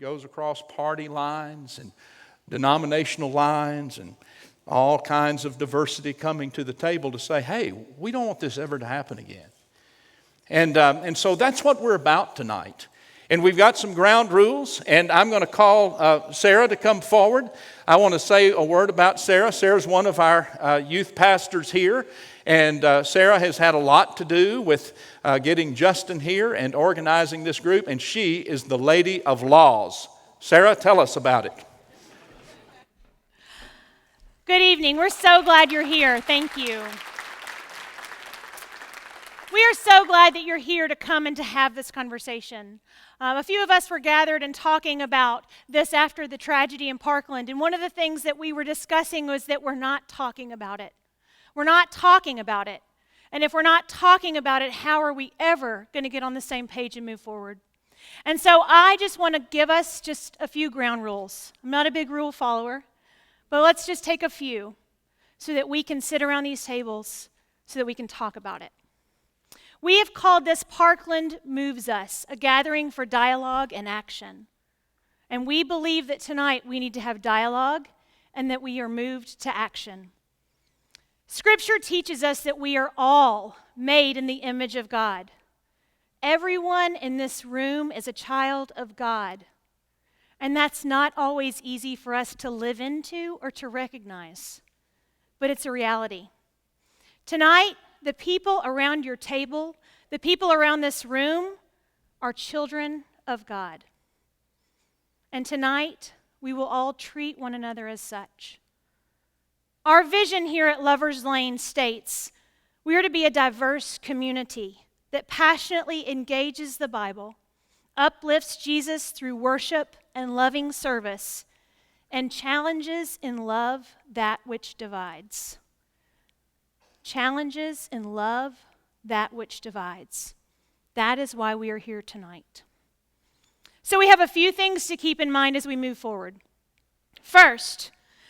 goes across party lines and denominational lines and all kinds of diversity coming to the table to say, hey, we don't want this ever to happen again. And so that's what we're about tonight. And we've got some ground rules, and I'm going to call Sarah to come forward. I want to say a word about Sarah. Sarah's one of our youth pastors here, and Sarah has had a lot to do with getting Justin here and organizing this group, and she is the lady of laws. Sarah, tell us about it. Good evening. We're so glad you're here. Thank you. We are so glad that you're here to come and to have this conversation. A few of us were gathered and talking about this after the tragedy in Parkland, and one of the things that we were discussing was that we're not talking about it. We're not talking about it. And if we're not talking about it, how are we ever going to get on the same page and move forward? And so I just want to give us just a few ground rules. I'm not a big rule follower, but let's just take a few so that we can sit around these tables so that we can talk about it. We have called this Parkland Moves Us, a gathering for dialogue and action. And we believe that tonight we need to have dialogue and that we are moved to action. Scripture teaches us that we are all made in the image of God. Everyone in this room is a child of God. And that's not always easy for us to live into or to recognize, but it's a reality. Tonight, the people around your table, the people around this room are children of God. And tonight, we will all treat one another as such. Our vision here at Lover's Lane states, we are to be a diverse community that passionately engages the Bible, uplifts Jesus through worship and loving service, and challenges in love that which divides. Challenges in love that which divides. That is why we are here tonight. So we have a few things to keep in mind as we move forward. First,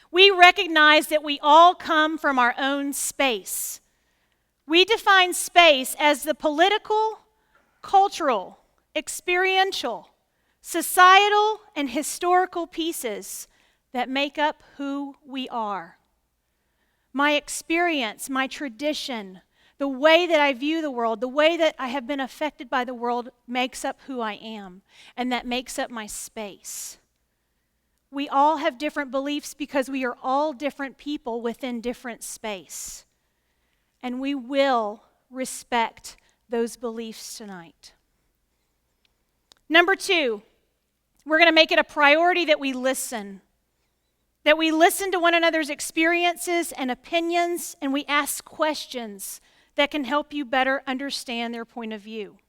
we recognize that we all come from our own space. We define space as the political, cultural, experiential, societal, and historical pieces that make up who we are. My experience, my tradition, the way that I view the world, the way that I have been affected by the world makes up who I am, and that makes up my space. We all have different beliefs because we are all different people within different space. And we will respect those beliefs tonight. Number 2, we're going to make it a priority that we listen. That we listen to one another's experiences and opinions, and we ask questions that can help you better understand their point of view.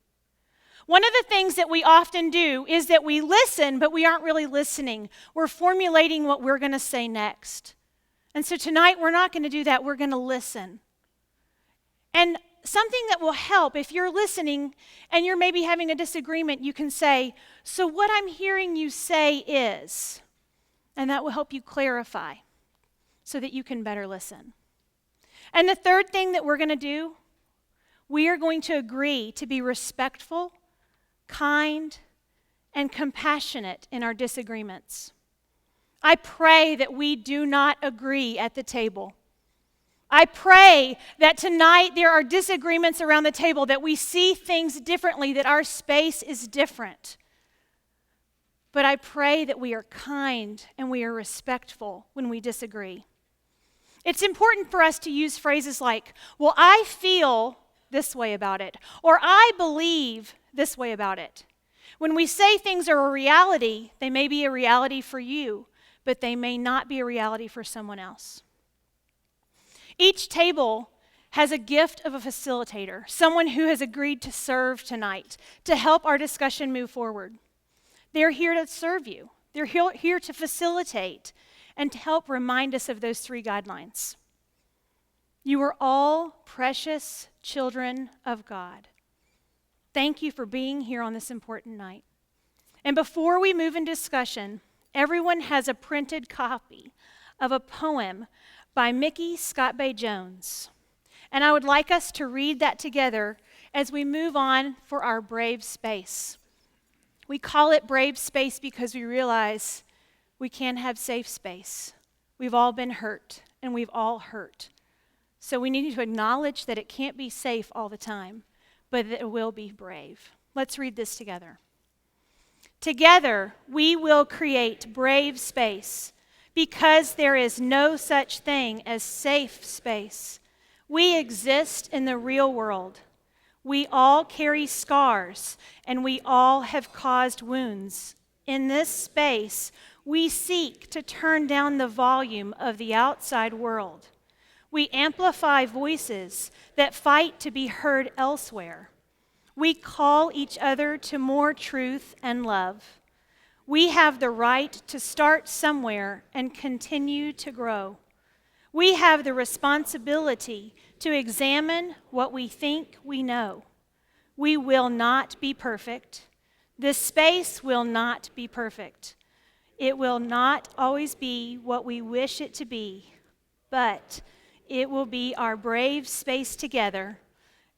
One of the things that we often do is that we listen, but we aren't really listening. We're formulating what we're going to say next. And so tonight, we're not going to do that. We're going to listen. And something that will help, if you're listening and you're maybe having a disagreement, you can say, so what I'm hearing you say is... And that will help you clarify so that you can better listen. And the third thing that we're going to do, we are going to agree to be respectful, kind, and compassionate in our disagreements. I pray that we do not agree at the table. I pray that tonight there are disagreements around the table, that we see things differently, that our space is different. But I pray that we are kind and we are respectful when we disagree. It's important for us to use phrases like, well, I feel this way about it, or I believe this way about it. When we say things are a reality, they may be a reality for you, but they may not be a reality for someone else. Each table has a gift of a facilitator, someone who has agreed to serve tonight to help our discussion move forward. They're here to serve you. They're here to facilitate and to help remind us of those 3 guidelines. You are all precious children of God. Thank you for being here on this important night. And before we move in discussion, everyone has a printed copy of a poem by Mickey Scott Bay Jones. And I would like us to read that together as we move on for our brave space. We call it brave space because we realize we can't have safe space. We've all been hurt, and we've all hurt. So we need to acknowledge that it can't be safe all the time, but that it will be brave. Let's read this together. Together, we will create brave space because there is no such thing as safe space. We exist in the real world. We all carry scars, and we all have caused wounds. In this space, we seek to turn down the volume of the outside world. We amplify voices that fight to be heard elsewhere. We call each other to more truth and love. We have the right to start somewhere and continue to grow. We have the responsibility to examine what we think we know. We will not be perfect. This space will not be perfect. It will not always be what we wish it to be, but it will be our brave space together,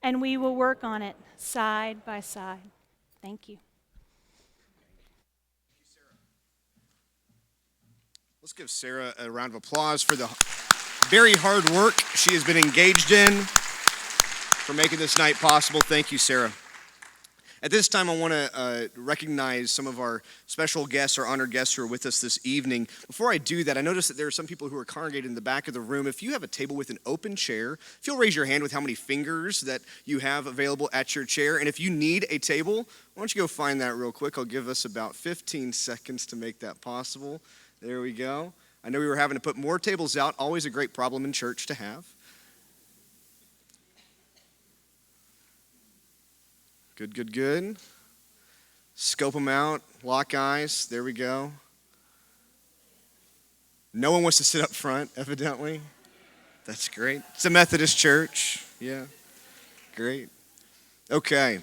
and we will work on it side by side. Thank you. Let's give Sarah a round of applause for the very hard work she has been engaged in for making this night possible. Thank you, Sarah. At this time, I want to recognize some of our special guests, our honored guests who are with us this evening. Before I do that, I noticed that there are some people who are congregated in the back of the room. If you have a table with an open chair, if you'll raise your hand with how many fingers that you have available at your chair, and if you need a table, why don't you go find that real quick. I'll give us about 15 seconds to make that possible. There we go. I know we were having to put more tables out, always a great problem in church to have. Good. Scope them out, lock eyes, there we go. No one wants to sit up front, evidently. That's great. It's a Methodist church, yeah, great. Okay.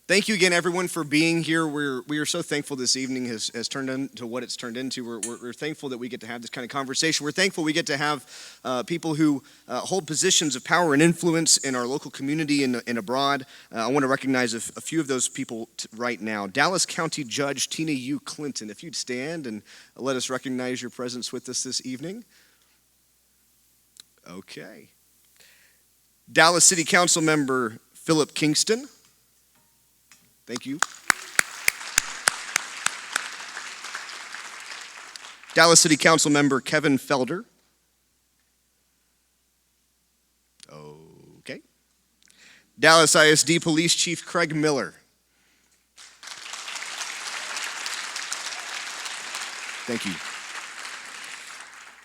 Thank you again, everyone, for being here. We are so thankful this evening has turned into what it's turned into. We're thankful that we get to have this kind of conversation. We're thankful we get to have people who hold positions of power and influence in our local community and abroad. I want to recognize a few of those people right now. Dallas County Judge Tina U. Clinton, if you'd stand and let us recognize your presence with us this evening. Okay. Dallas City Council Member Philip Kingston. Thank you. Dallas City Council Member Kevin Felder. Okay. Dallas ISD Police Chief Craig Miller. Thank you.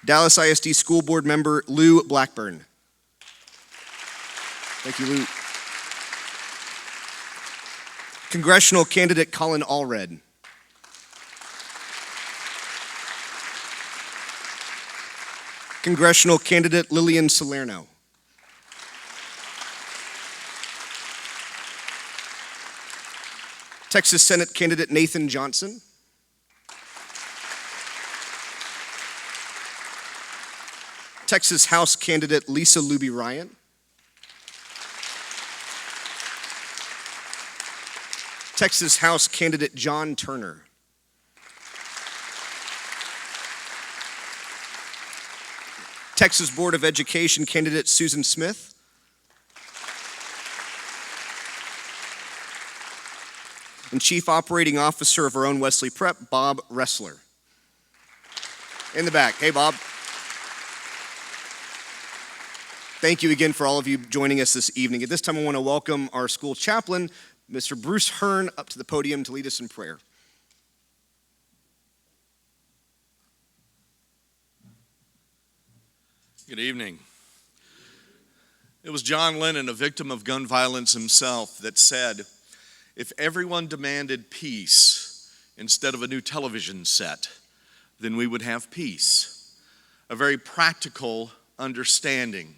Dallas ISD School Board Member Lou Blackburn. Thank you, Lou. Congressional Candidate Colin Allred. Congressional Candidate Lillian Salerno. Texas Senate Candidate Nathan Johnson. Texas House Candidate Lisa Luby Ryan. Texas House Candidate John Turner. Texas Board of Education Candidate Susan Smith. And Chief Operating Officer of our own Wesley Prep, Bob Ressler. In the back. Hey, Bob. Thank you again for all of you joining us this evening. At this time, I want to welcome our school chaplain, Mr. Bruce Hearn, up to the podium to lead us in prayer. Good evening. It was John Lennon, a victim of gun violence himself, that said, if everyone demanded peace instead of a new television set, then we would have peace. A very practical understanding.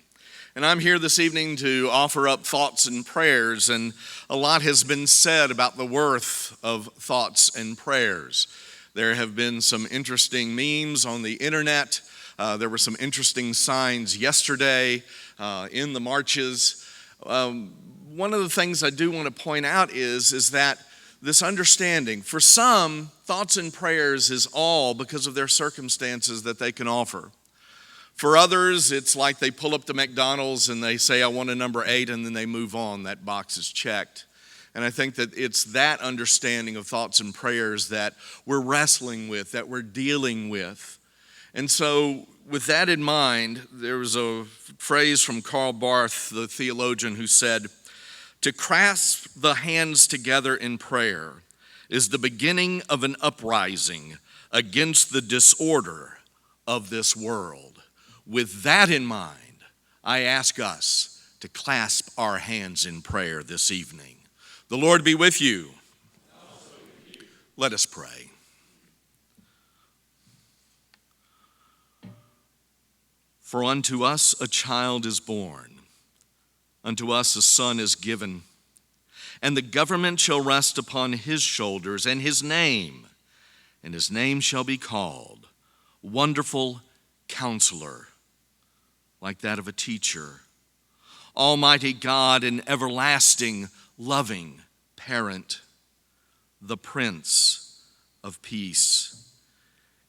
And I'm here this evening to offer up thoughts and prayers, and a lot has been said about the worth of thoughts and prayers. There have been some interesting memes on the internet. There were some interesting signs yesterday in the marches. One of the things I do want to point out is that this understanding. For some, thoughts and prayers is all because of their circumstances that they can offer. For others, it's like they pull up to McDonald's and they say, I want a number 8, and then they move on. That box is checked. And I think that it's that understanding of thoughts and prayers that we're wrestling with, that we're dealing with. And so with that in mind, there was a phrase from Karl Barth, the theologian, who said, to clasp the hands together in prayer is the beginning of an uprising against the disorder of this world. With that in mind, I ask us to clasp our hands in prayer this evening. The Lord be with you. Let us pray. For unto us a child is born, unto us a son is given, and the government shall rest upon his shoulders, and his name shall be called Wonderful Counselor, like that of a teacher, Almighty God and everlasting loving parent, the Prince of Peace.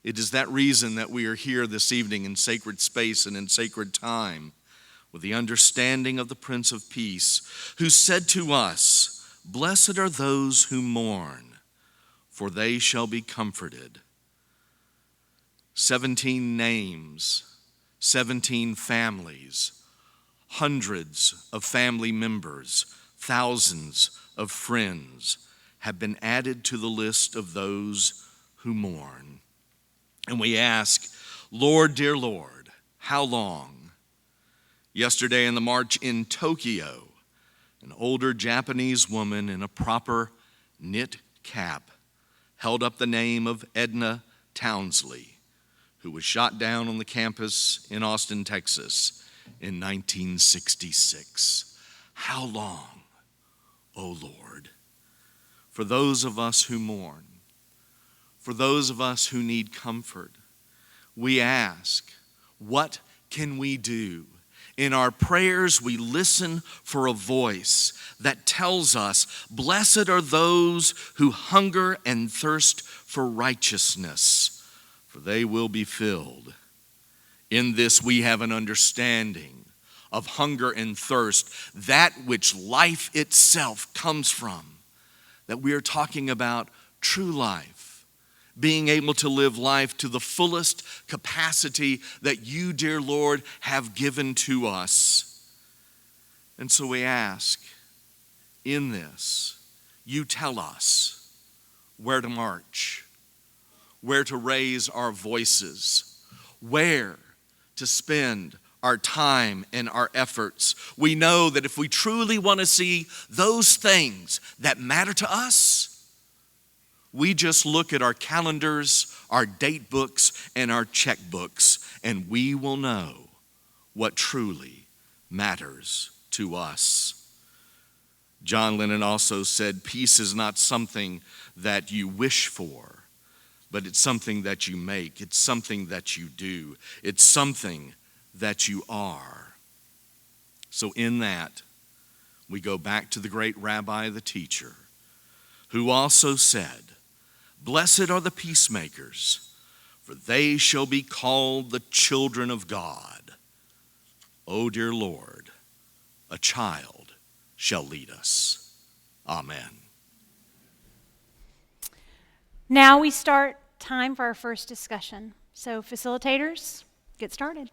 It is that reason that we are here this evening in sacred space and in sacred time with the understanding of the Prince of Peace, who said to us, blessed are those who mourn, for they shall be comforted. 17 names, 17 families, hundreds of family members, thousands of friends have been added to the list of those who mourn. And we ask, Lord, dear Lord, how long? Yesterday in the march in Tokyo, an older Japanese woman in a proper knit cap held up the name of Edna Townsley, who was shot down on the campus in Austin, Texas in 1966. How long, O Lord? For those of us who mourn, for those of us who need comfort, we ask, what can we do? In our prayers, we listen for a voice that tells us, blessed are those who hunger and thirst for righteousness, for they will be filled. In this, we have an understanding of hunger and thirst, that which life itself comes from, that we are talking about true life, being able to live life to the fullest capacity that you, dear Lord, have given to us. And so we ask, in this, you tell us where to march, where to raise our voices, where to spend our time and our efforts. We know that if we truly want to see those things that matter to us, we just look at our calendars, our date books, and our checkbooks, and we will know what truly matters to us. John Lennon also said, peace is not something that you wish for, but it's something that you make. It's something that you do. It's something that you are. So in that, we go back to the great rabbi, the teacher, who also said, blessed are the peacemakers, for they shall be called the children of God. O dear Lord, a child shall lead us. Amen. Now we start time for our first discussion. So facilitators, get started.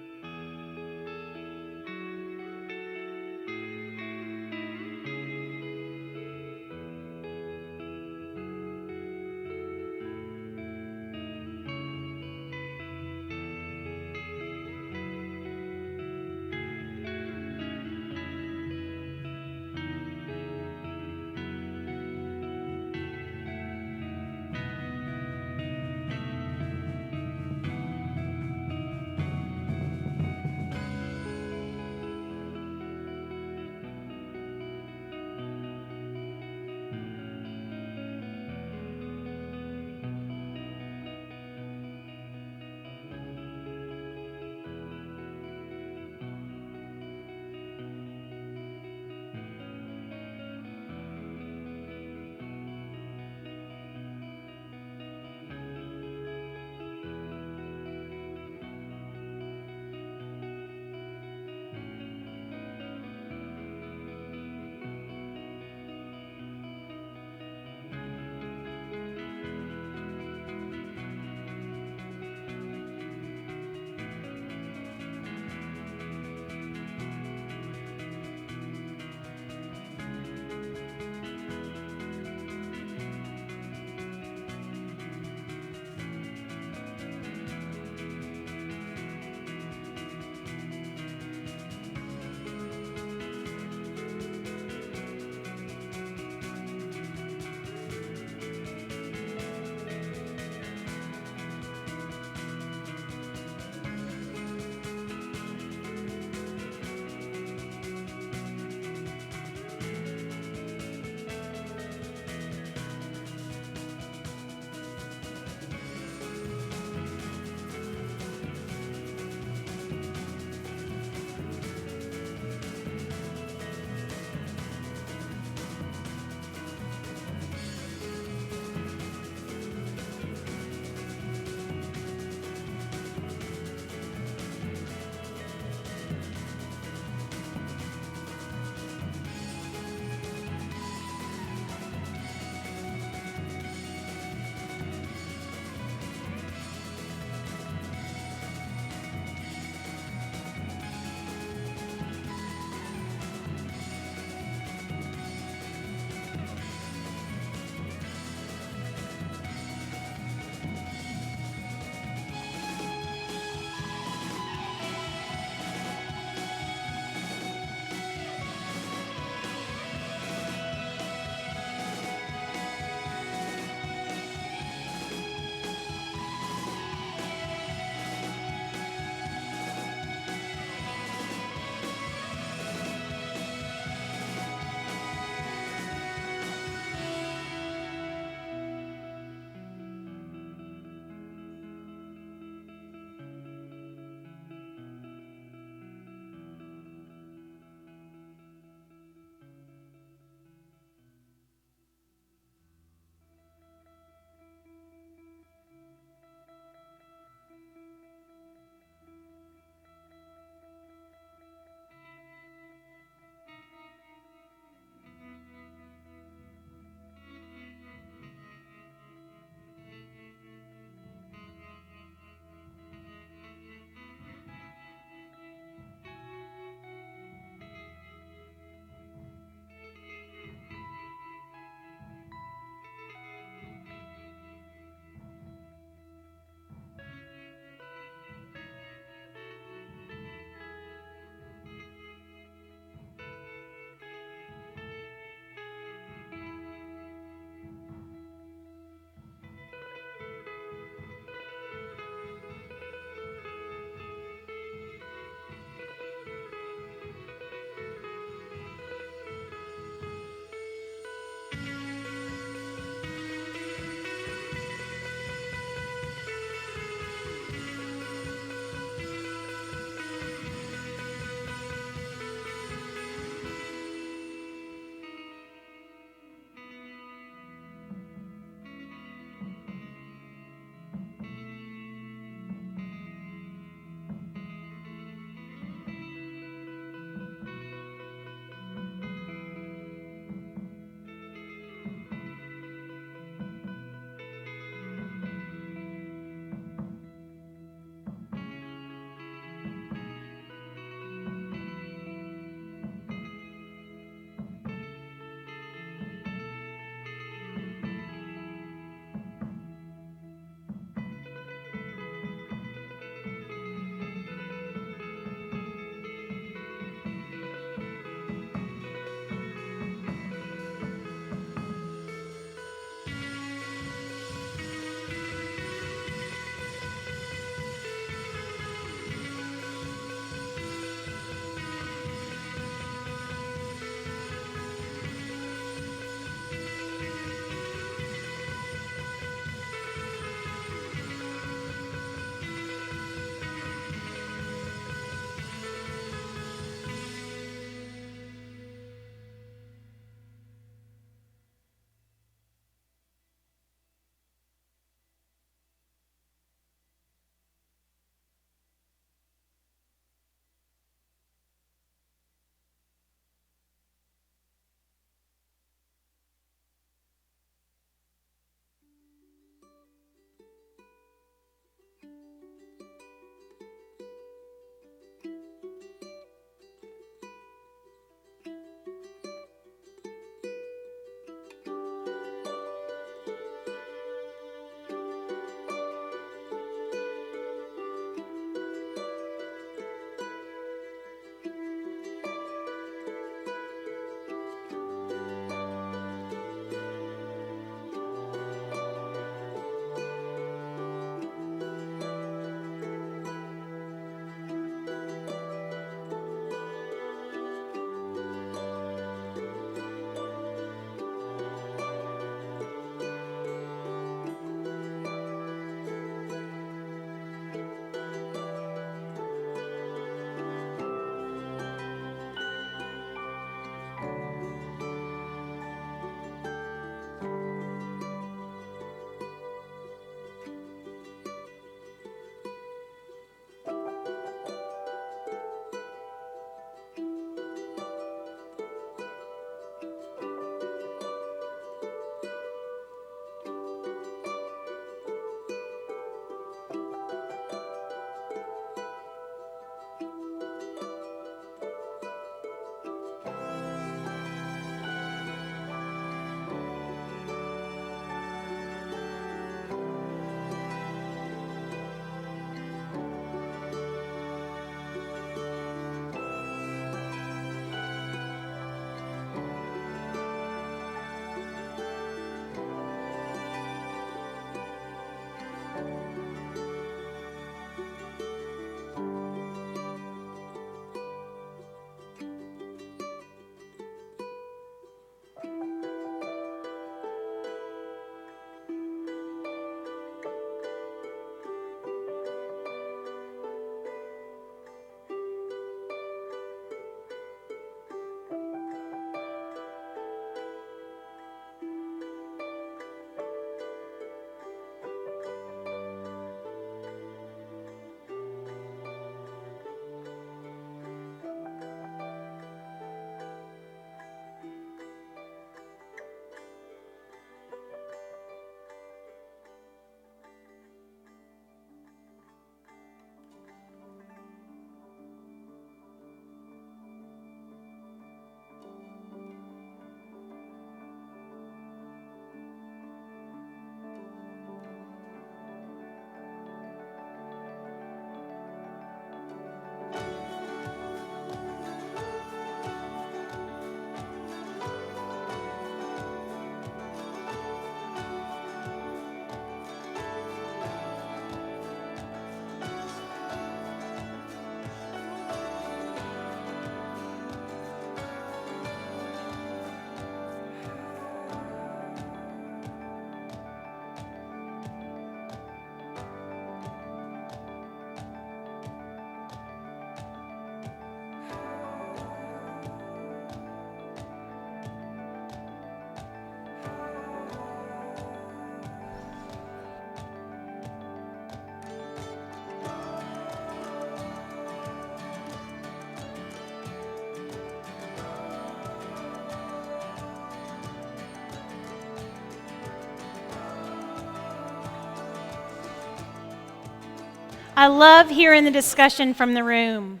I love hearing the discussion from the room.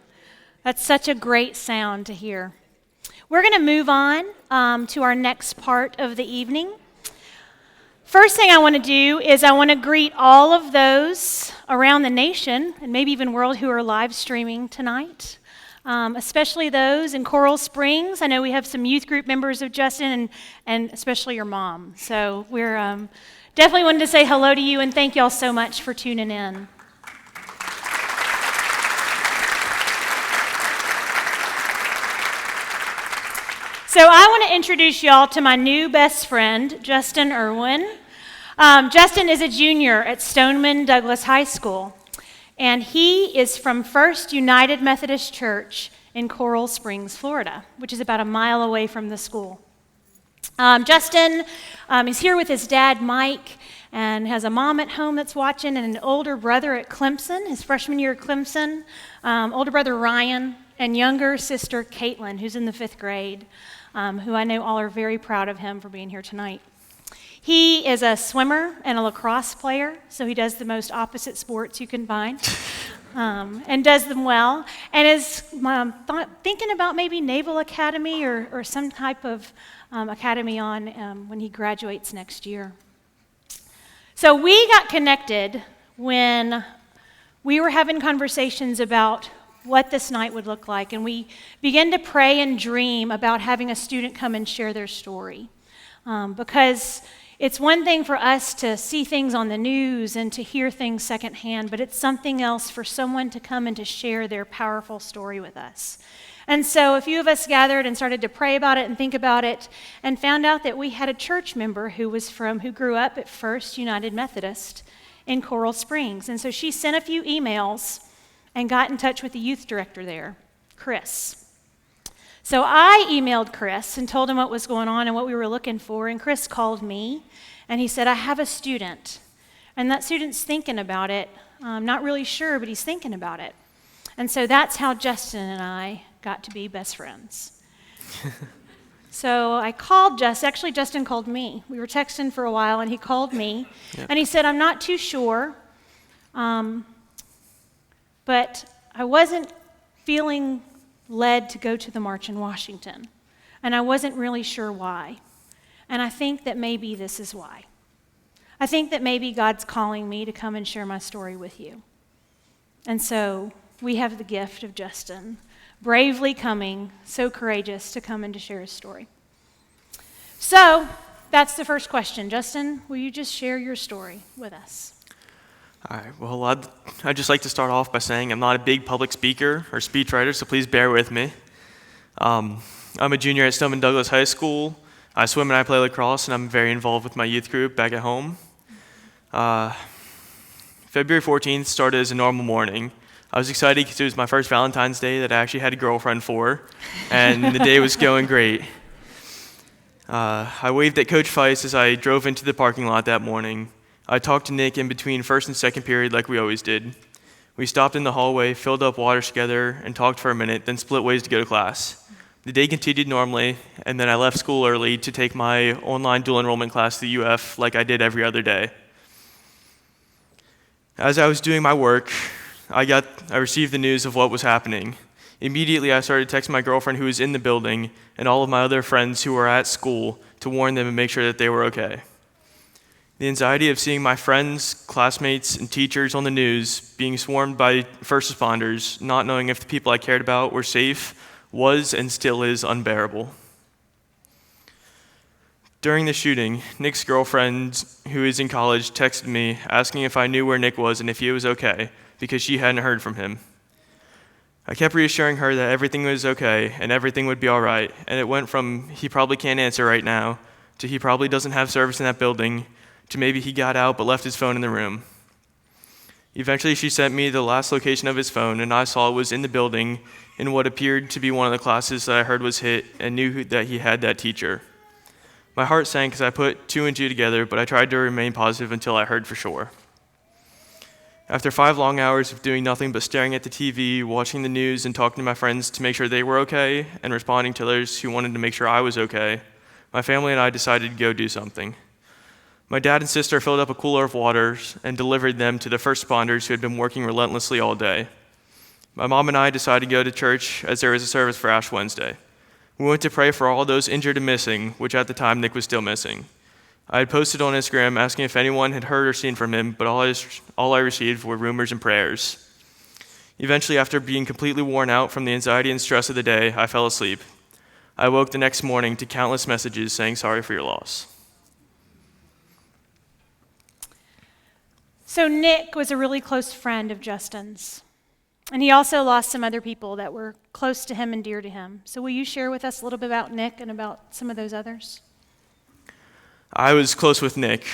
That's such a great sound to hear. We're going to move on to our next part of the evening. First thing I want to do is I want to greet all of those around the nation and maybe even world who are live streaming tonight, especially those in Coral Springs. I know we have some youth group members of Justin and especially your mom. So we're definitely wanted to say hello to you and thank y'all so much for tuning in. So I want to introduce y'all to my new best friend, Justin Irwin. Justin is a junior at Stoneman Douglas High School, and he is from First United Methodist Church in Coral Springs, Florida, which is about a mile away from the school. Justin is here with his dad, Mike, and has a mom at home that's watching, and an older brother at Clemson, his freshman year at Clemson, older brother Ryan, and younger sister Caitlin, who's in the 5th grade. Who I know all are very proud of him for being here tonight. He is a swimmer and a lacrosse player, so he does the most opposite sports you can find, and does them well, and is thinking about maybe Naval Academy or some type of academy on when he graduates next year. So we got connected when we were having conversations about what this night would look like. And we began to pray and dream about having a student come and share their story. Because it's one thing for us to see things on the news and to hear things secondhand, but it's something else for someone to come and to share their powerful story with us. And so a few of us gathered and started to pray about it and think about it and found out that we had a church member who grew up at First United Methodist in Coral Springs. And so she sent a few emails and got in touch with the youth director there, Chris. So I emailed Chris and told him what was going on and what we were looking for, and Chris called me, and he said, I have a student, and that student's thinking about it. I'm not really sure, but he's thinking about it. And so that's how Justin and I got to be best friends. So I called Justin. Actually, Justin called me. We were texting for a while, and he called me, and he said, I'm not too sure, but I wasn't feeling led to go to the march in Washington, and I wasn't really sure why. And I think that maybe this is why. I think that maybe God's calling me to come and share my story with you. And so we have the gift of Justin bravely coming, so courageous to come and to share his story. So that's the first question. Justin, will you just share your story with us? All right, well, I'd just like to start off by saying I'm not a big public speaker or speechwriter, so please bear with me. I'm a junior at Stoneman Douglas High School. I swim and I play lacrosse, and I'm very involved with my youth group back at home. February 14th started as a normal morning. I was excited because it was my first Valentine's Day that I actually had a girlfriend for, and the day was going great. I waved at Coach Feist as I drove into the parking lot that morning. I talked to Nick in between first and second period like we always did. We stopped in the hallway, filled up waters together, and talked for a minute, then split ways to go to class. The day continued normally, and then I left school early to take my online dual enrollment class to the UF like I did every other day. As I was doing my work, I received the news of what was happening. Immediately, I started texting my girlfriend who was in the building and all of my other friends who were at school to warn them and make sure that they were okay. The anxiety of seeing my friends, classmates, and teachers on the news being swarmed by first responders, not knowing if the people I cared about were safe, was and still is unbearable. During the shooting, Nick's girlfriend, who is in college, texted me asking if I knew where Nick was and if he was okay, because she hadn't heard from him. I kept reassuring her that everything was okay and everything would be all right, and it went from he probably can't answer right now to he probably doesn't have service in that building to maybe he got out but left his phone in the room. Eventually, she sent me the last location of his phone, and I saw it was in the building in what appeared to be one of the classes that I heard was hit and knew that he had that teacher. My heart sank as I put two and two together, but I tried to remain positive until I heard for sure. After 5 long hours of doing nothing but staring at the TV, watching the news, and talking to my friends to make sure they were okay, and responding to others who wanted to make sure I was okay, my family and I decided to go do something. My dad and sister filled up a cooler of water and delivered them to the first responders who had been working relentlessly all day. My mom and I decided to go to church as there was a service for Ash Wednesday. We went to pray for all those injured and missing, which at the time Nick was still missing. I had posted on Instagram asking if anyone had heard or seen from him, but all I received were rumors and prayers. Eventually, after being completely worn out from the anxiety and stress of the day, I fell asleep. I woke the next morning to countless messages saying sorry for your loss. So Nick was a really close friend of Justin's, and he also lost some other people that were close to him and dear to him. So will you share with us a little bit about Nick and about some of those others? I was close with Nick.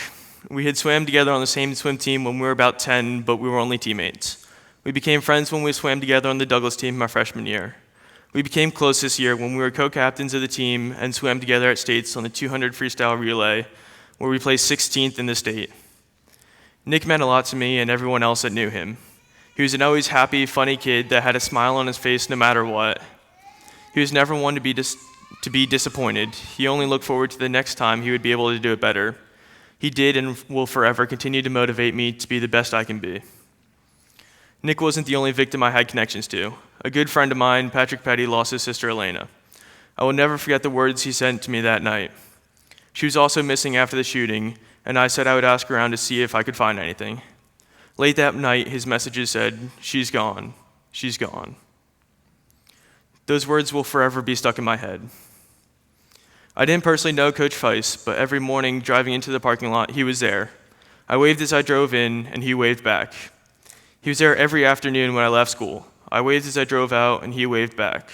We had swam together on the same swim team when we were about 10, but we were only teammates. We became friends when we swam together on the Douglas team my freshman year. We became close this year when we were co-captains of the team and swam together at states on the 200 freestyle relay, where we placed 16th in the state. Nick meant a lot to me and everyone else that knew him. He was an always happy, funny kid that had a smile on his face no matter what. He was never one to be disappointed. He only looked forward to the next time he would be able to do it better. He did and will forever continue to motivate me to be the best I can be. Nick wasn't the only victim I had connections to. A good friend of mine, Patrick Petty, lost his sister Elena. I will never forget the words he sent to me that night. She was also missing after the shooting, and I said I would ask around to see if I could find anything. Late that night, his messages said, "She's gone. She's gone." Those words will forever be stuck in my head. I didn't personally know Coach Feiss, but every morning driving into the parking lot, he was there. I waved as I drove in, and he waved back. He was there every afternoon when I left school. I waved as I drove out, and he waved back.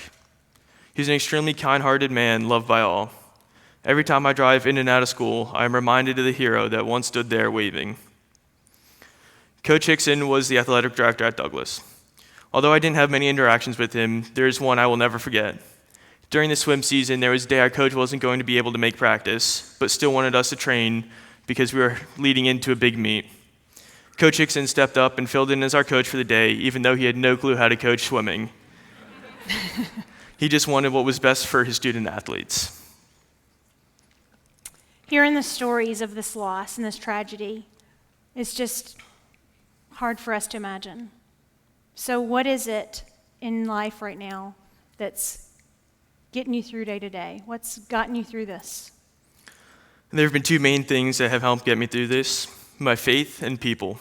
He's an extremely kind-hearted man, loved by all. Every time I drive in and out of school, I am reminded of the hero that once stood there waving. Coach Hickson was the athletic director at Douglas. Although I didn't have many interactions with him, there is one I will never forget. During the swim season, there was a day our coach wasn't going to be able to make practice, but still wanted us to train because we were leading into a big meet. Coach Hickson stepped up and filled in as our coach for the day, even though he had no clue how to coach swimming. He just wanted what was best for his student athletes. Hearing the stories of this loss and this tragedy is just hard for us to imagine. So what is it in life right now that's getting you through day to day? What's gotten you through this? There have been two main things that have helped get me through this: my faith and people.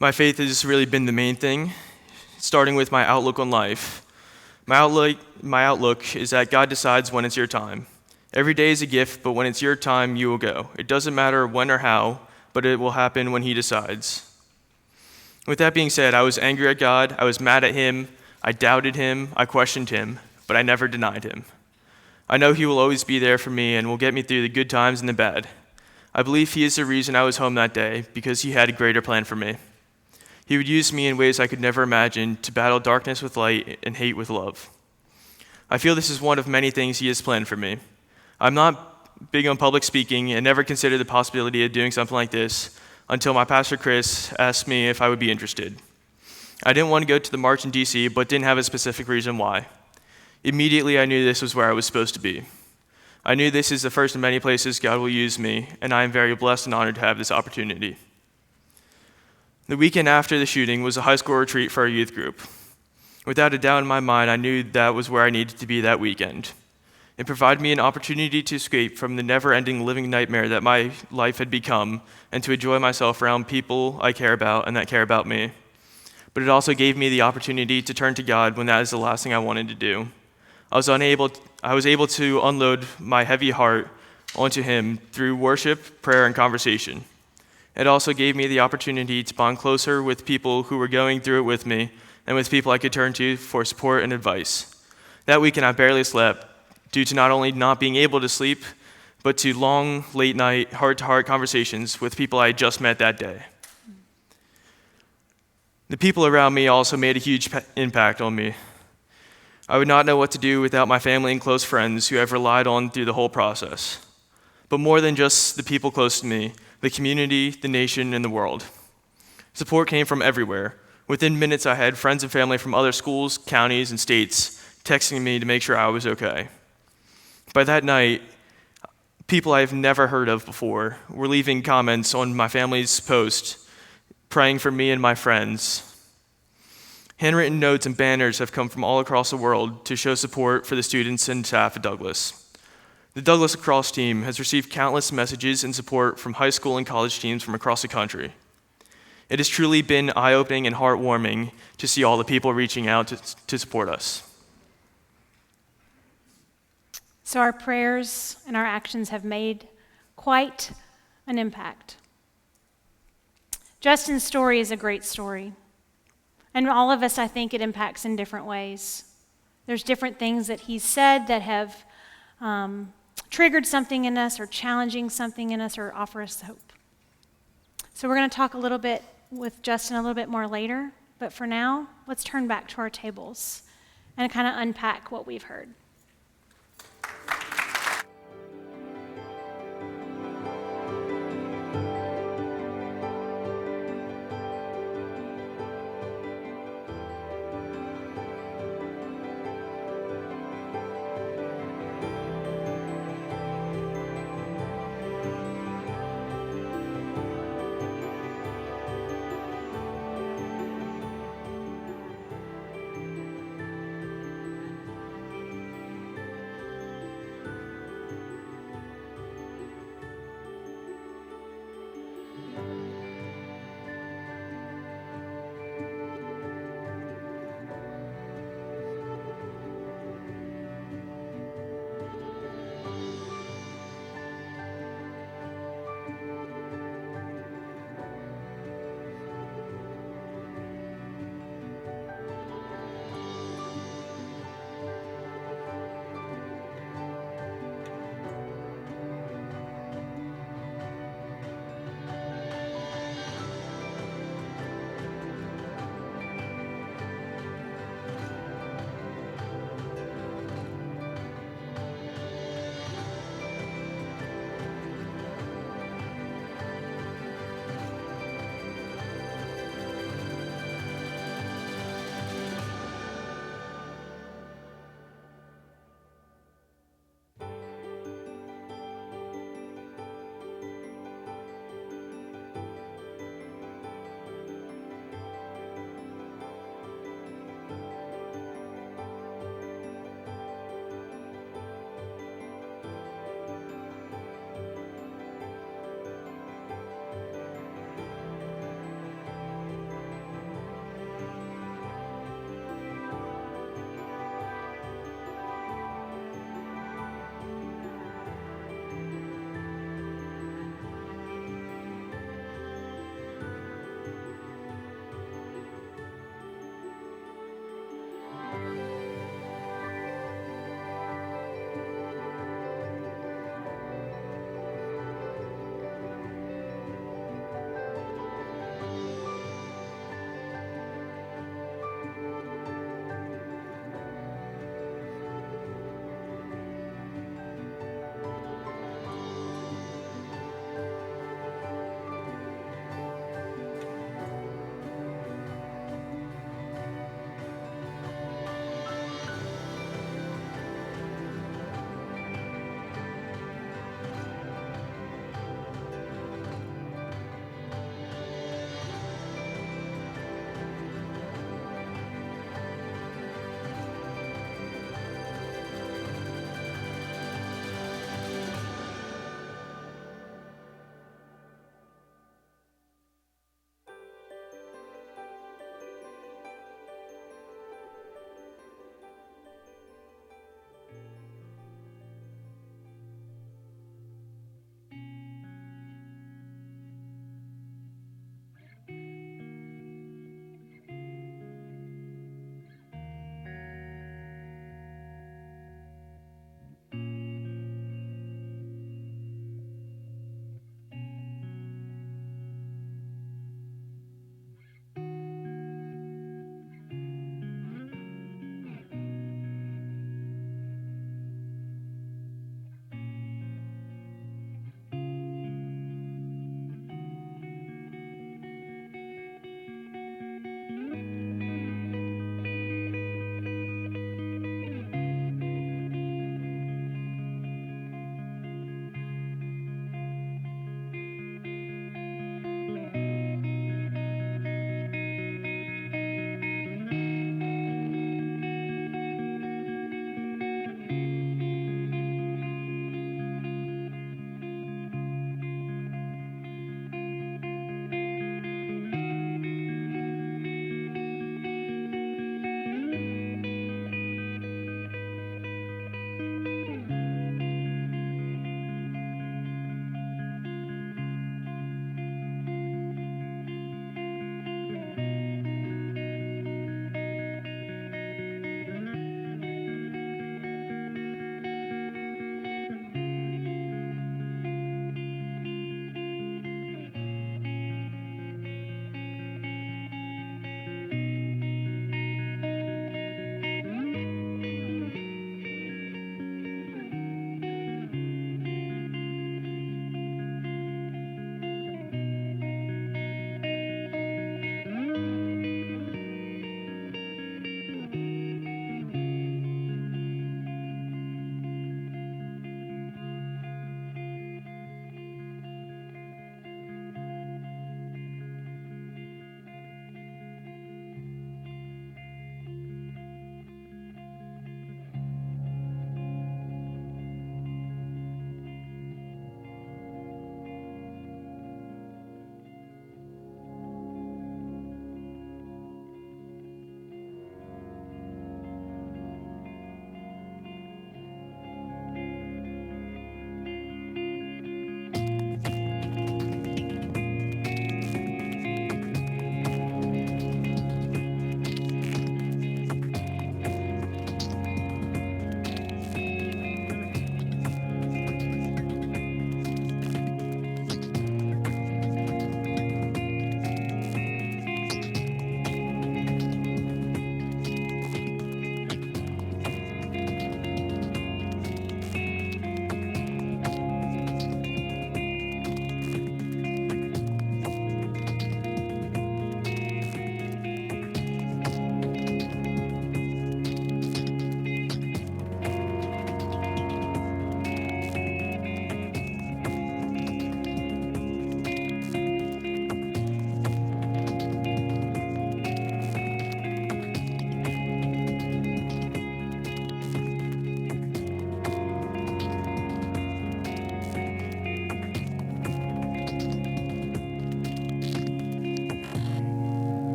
My faith has really been the main thing, starting with my outlook on life. My outlook is that God decides when it's your time. Every day is a gift, but when it's your time, you will go. It doesn't matter when or how, but it will happen when He decides. With that being said, I was angry at God, I was mad at Him, I doubted Him, I questioned Him, but I never denied Him. I know He will always be there for me and will get me through the good times and the bad. I believe He is the reason I was home that day, because He had a greater plan for me. He would use me in ways I could never imagine to battle darkness with light and hate with love. I feel this is one of many things He has planned for me. I'm not big on public speaking and never considered the possibility of doing something like this until my pastor Chris asked me if I would be interested. I didn't want to go to the march in DC, but didn't have a specific reason why. Immediately I knew this was where I was supposed to be. I knew this is the first of many places God will use me, and I am very blessed and honored to have this opportunity. The weekend after the shooting was a high school retreat for our youth group. Without a doubt in my mind, I knew that was where I needed to be that weekend. It provided me an opportunity to escape from the never-ending living nightmare that my life had become and to enjoy myself around people I care about and that care about me. But it also gave me the opportunity to turn to God when that is the last thing I wanted to do. I was able to unload my heavy heart onto Him through worship, prayer, and conversation. It also gave me the opportunity to bond closer with people who were going through it with me and with people I could turn to for support and advice. That weekend I barely slept due to not only not being able to sleep, but to long, late-night, heart-to-heart conversations with people I had just met that day. The people around me also made a huge impact on me. I would not know what to do without my family and close friends who I've relied on through the whole process. But more than just the people close to me, the community, the nation, and the world. Support came from everywhere. Within minutes, I had friends and family from other schools, counties, and states texting me to make sure I was okay. By that night, people I've never heard of before were leaving comments on my family's post, praying for me and my friends. Handwritten notes and banners have come from all across the world to show support for the students and staff at Douglas. The Douglas lacrosse team has received countless messages and support from high school and college teams from across the country. It has truly been eye-opening and heartwarming to see all the people reaching out to support us. So our prayers and our actions have made quite an impact. Justin's story is a great story. And all of us, I think, it impacts in different ways. There's different things that he said that have triggered something in us or challenging something in us or offer us hope. So we're going to talk a little bit with Justin a little bit more later. But for now, let's turn back to our tables and kind of unpack what we've heard.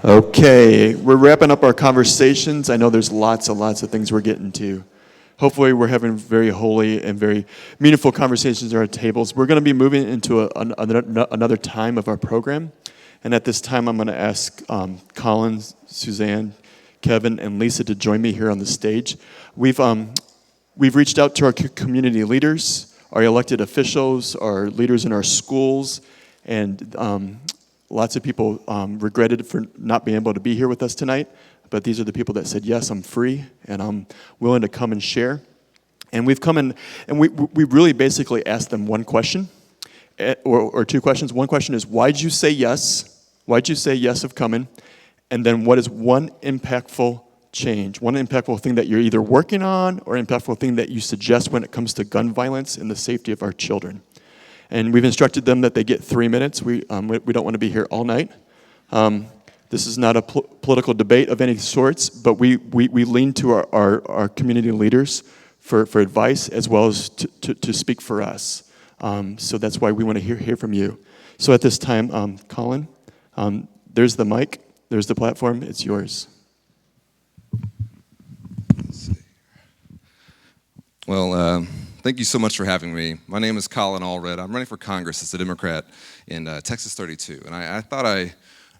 Okay, we're wrapping up our conversations. I know there's lots and lots of things we're getting to. Hopefully, we're having very holy and very meaningful conversations at our tables. We're going to be moving into another time of our program. And at this time, I'm going to ask Colin, Suzanne, Kevin, and Lisa to join me here on the stage. We've reached out to our community leaders, our elected officials, our leaders in our schools, and lots of people regretted for not being able to be here with us tonight, but these are the people that said, yes, I'm free, and I'm willing to come and share. And we've come in, and we really basically asked them one question, or two questions. One question is, why'd you say yes? Why'd you say yes of coming? And then what is one impactful change, one impactful thing that you're either working on or impactful thing that you suggest when it comes to gun violence and the safety of our children? And we've instructed them that they get 3 minutes. We don't want to be here all night. This is not a political debate of any sorts, but we lean to our community leaders for advice as well as to speak for us. So that's why we want to hear from you. So at this time, Colin, there's the mic, there's the platform, it's yours. Well, thank you so much for having me. My name is Colin Allred. I'm running for Congress as a Democrat in Texas 32. And I thought I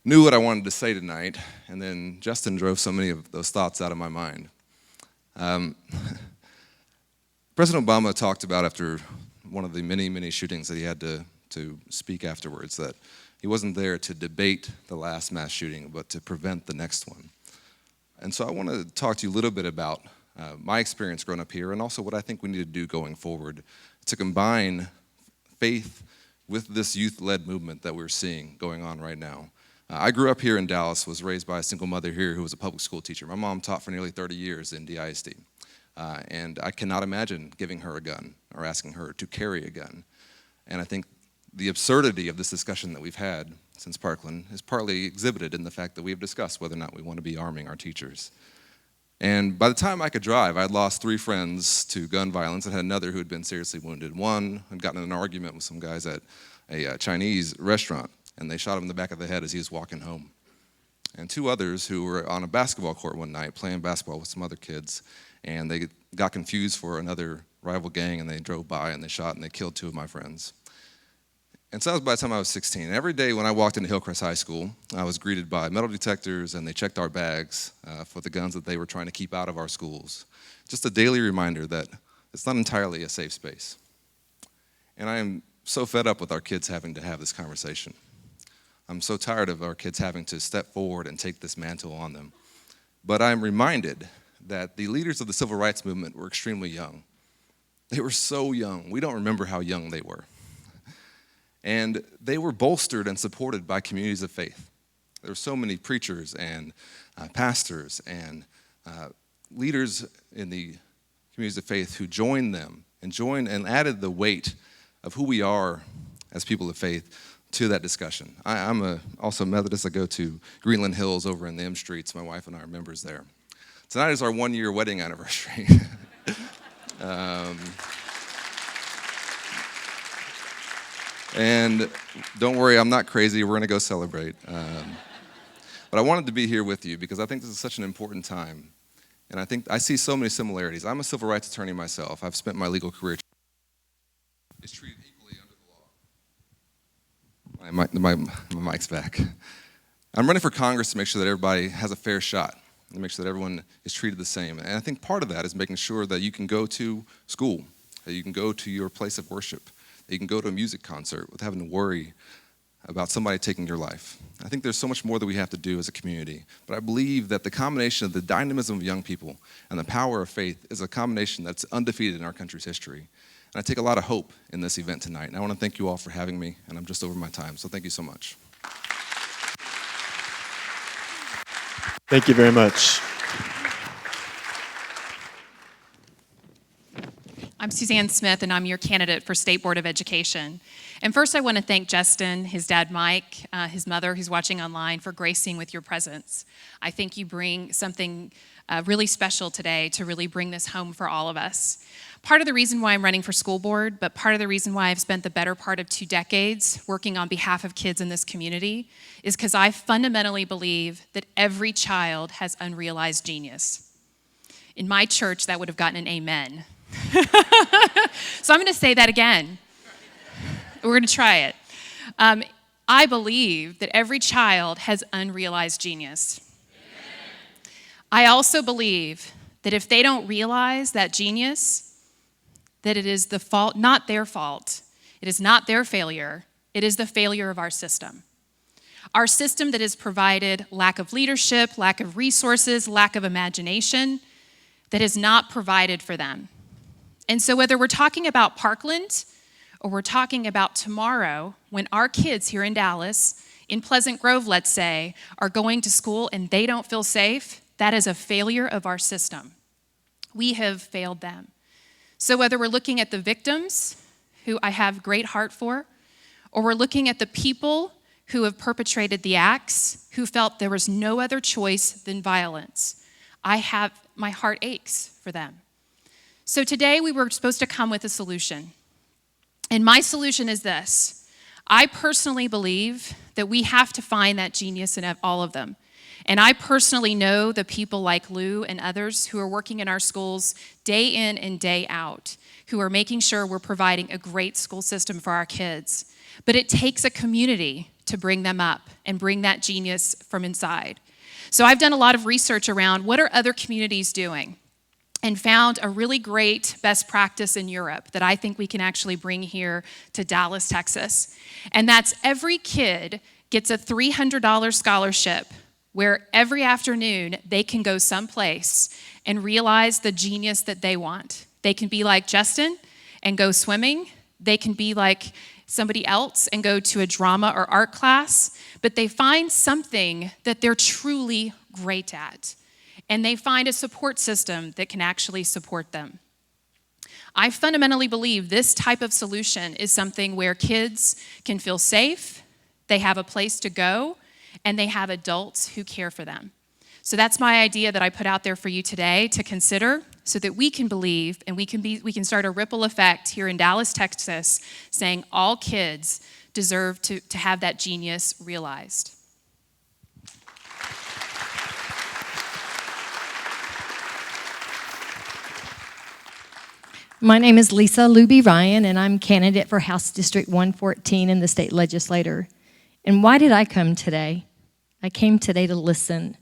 knew what I wanted to say tonight, and then Justin drove so many of those thoughts out of my mind. President Obama talked about after one of the many, many shootings that he had to speak afterwards that he wasn't there to debate the last mass shooting, but to prevent the next one. And so I want to talk to you a little bit about my experience growing up here, and also what I think we need to do going forward to combine faith with this youth-led movement that we're seeing going on right now. I grew up here in Dallas, was raised by a single mother here who was a public school teacher. My mom taught for nearly 30 years in DISD, and I cannot imagine giving her a gun or asking her to carry a gun. And I think the absurdity of this discussion that we've had since Parkland is partly exhibited in the fact that we have discussed whether or not we want to be arming our teachers. And by the time I could drive, I had lost 3 friends to gun violence and had another who had been seriously wounded. One had gotten in an argument with some guys at a Chinese restaurant, and they shot him in the back of the head as he was walking home. And 2 others who were on a basketball court one night playing basketball with some other kids, and they got confused for another rival gang, and they drove by and they shot and they killed 2 of my friends. And so that was by the time I was 16. And every day when I walked into Hillcrest High School, I was greeted by metal detectors, and they checked our bags for the guns that they were trying to keep out of our schools. Just a daily reminder that it's not entirely a safe space. And I am so fed up with our kids having to have this conversation. I'm so tired of our kids having to step forward and take this mantle on them. But I'm reminded that the leaders of the civil rights movement were extremely young. They were so young. We don't remember how young they were. And they were bolstered and supported by communities of faith. There were so many preachers and pastors and leaders in the communities of faith who joined them and added the weight of who we are as people of faith to that discussion. I'm also Methodist. I go to Greenland Hills over in the M Streets. My wife and I are members there. Tonight is our 1-year wedding anniversary. And don't worry, I'm not crazy. We're going to go celebrate. But I wanted to be here with you because I think this is such an important time. And I think I see so many similarities. I'm a civil rights attorney myself. I've spent my legal career. It's treated equally under the law. My mic's back. I'm running for Congress to make sure that everybody has a fair shot and make sure that everyone is treated the same. And I think part of that is making sure that you can go to school, that you can go to your place of worship, you can go to a music concert without having to worry about somebody taking your life. I think there's so much more that we have to do as a community, but I believe that the combination of the dynamism of young people and the power of faith is a combination that's undefeated in our country's history. And I take a lot of hope in this event tonight, and I want to thank you all for having me, and I'm just over my time, so thank you so much. Thank you very much. I'm Suzanne Smith, and I'm your candidate for State Board of Education. And first, I want to thank Justin, his dad Mike, his mother who's watching online, for gracing with your presence. I think you bring something really special today to really bring this home for all of us. Part of the reason why I'm running for school board, but part of the reason why I've spent the better part of 2 decades working on behalf of kids in this community is because I fundamentally believe that every child has unrealized genius. In my church, that would have gotten an amen. So I'm going to say that again. We're going to try it. I believe that every child has unrealized genius. I also believe that if they don't realize that genius, that it is the fault, not their fault. It is not their failure. It is the failure of our system. Our system that has provided lack of leadership, lack of resources, lack of imagination, that has not provided for them. And so whether we're talking about Parkland or we're talking about tomorrow, when our kids here in Dallas, in Pleasant Grove, let's say, are going to school and they don't feel safe, that is a failure of our system. We have failed them. So whether we're looking at the victims, who I have great heart for, or we're looking at the people who have perpetrated the acts, who felt there was no other choice than violence, my heart aches for them. So today we were supposed to come with a solution. And my solution is this. I personally believe that we have to find that genius in all of them. And I personally know the people like Lou and others who are working in our schools day in and day out, who are making sure we're providing a great school system for our kids. But it takes a community to bring them up and bring that genius from inside. So I've done a lot of research around what are other communities doing, and found a really great best practice in Europe that I think we can actually bring here to Dallas, Texas. And that's every kid gets a $300 scholarship where every afternoon they can go someplace and realize the genius that they want. They can be like Justin and go swimming. They can be like somebody else and go to a drama or art class, but they find something that they're truly great at. And they find a support system that can actually support them. I fundamentally believe this type of solution is something where kids can feel safe, they have a place to go, and they have adults who care for them. So that's my idea that I put out there for you today to consider so that we can believe and we can start a ripple effect here in Dallas, Texas, saying all kids deserve to have that genius realized. My name is Lisa Luby Ryan, and I'm candidate for House District 114 in the state legislature. And why did I come today? I came today to listen.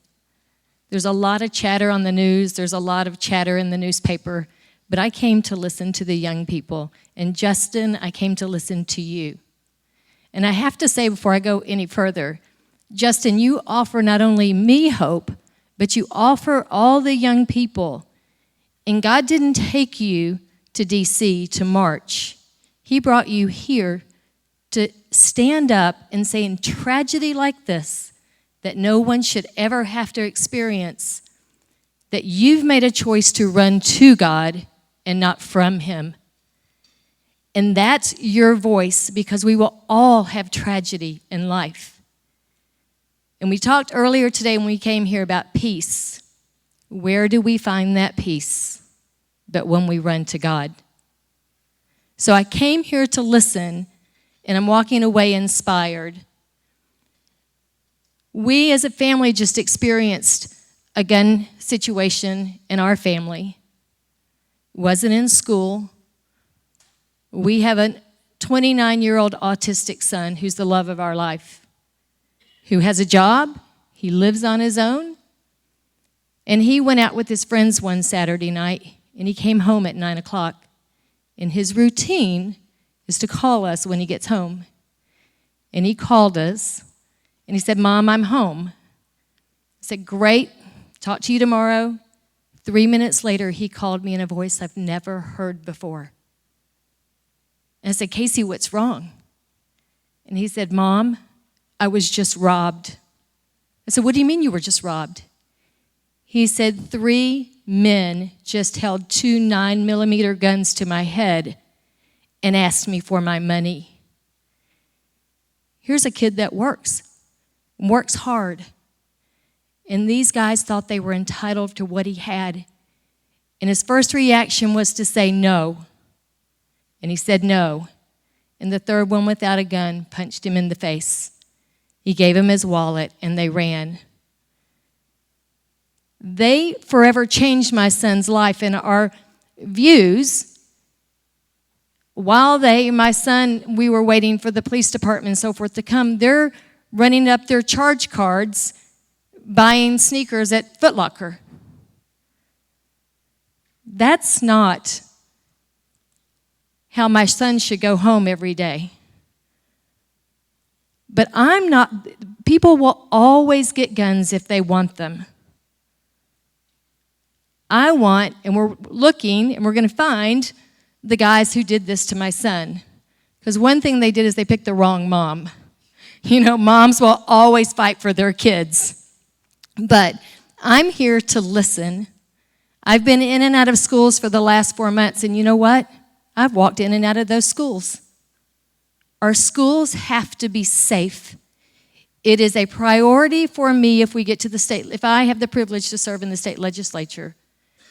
There's a lot of chatter on the news, there's a lot of chatter in the newspaper, but I came to listen to the young people. And Justin, I came to listen to you. And I have to say before I go any further, Justin, you offer not only me hope, but you offer all the young people. And God didn't take you to DC to march. He brought you here to stand up and say in tragedy like this, that no one should ever have to experience, that you've made a choice to run to God and not from Him. And that's your voice, because we will all have tragedy in life. And we talked earlier today when we came here about peace. Where do we find that peace? But when we run to God. So I came here to listen, and I'm walking away inspired. We as a family just experienced a gun situation in our family. It wasn't in school. We have a 29-year-old autistic son who's the love of our life, who has a job, he lives on his own, and he went out with his friends one Saturday night. And he came home at 9 o'clock. And his routine is to call us when he gets home. And he called us, and he said, "Mom, I'm home." I said, "Great, talk to you tomorrow." 3 minutes later, he called me in a voice I've never heard before. And I said, "Casey, what's wrong?" And he said, "Mom, I was just robbed." I said, "What do you mean you were just robbed?" He said 3 men just held 2 9mm guns to my head and asked me for my money. Here's a kid that works hard. And these guys thought they were entitled to what he had. And his first reaction was to say no. And he said no. And the third one without a gun punched him in the face. He gave him his wallet and they ran. They forever changed my son's life and our views. While my son, we were waiting for the police department and so forth to come, they're running up their charge cards, buying sneakers at Foot Locker. That's not how my son should go home every day. But people will always get guns if they want them. And we're looking, and we're going to find the guys who did this to my son. Because one thing they did is they picked the wrong mom. You know, moms will always fight for their kids. But I'm here to listen. I've been in and out of schools for the last 4 months, and you know what? I've walked in and out of those schools. Our schools have to be safe. It is a priority for me if I have the privilege to serve in the state legislature,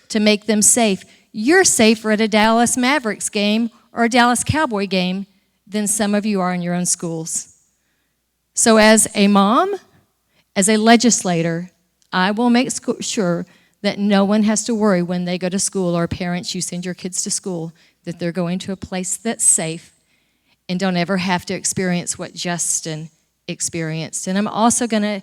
to make them safe. You're safer at a Dallas Mavericks game or a Dallas Cowboy game than some of you are in your own schools. So as a mom, as a legislator, I will make sure that no one has to worry when they go to school, or parents, you send your kids to school, that they're going to a place that's safe and don't ever have to experience what Justin experienced. And I'm also going to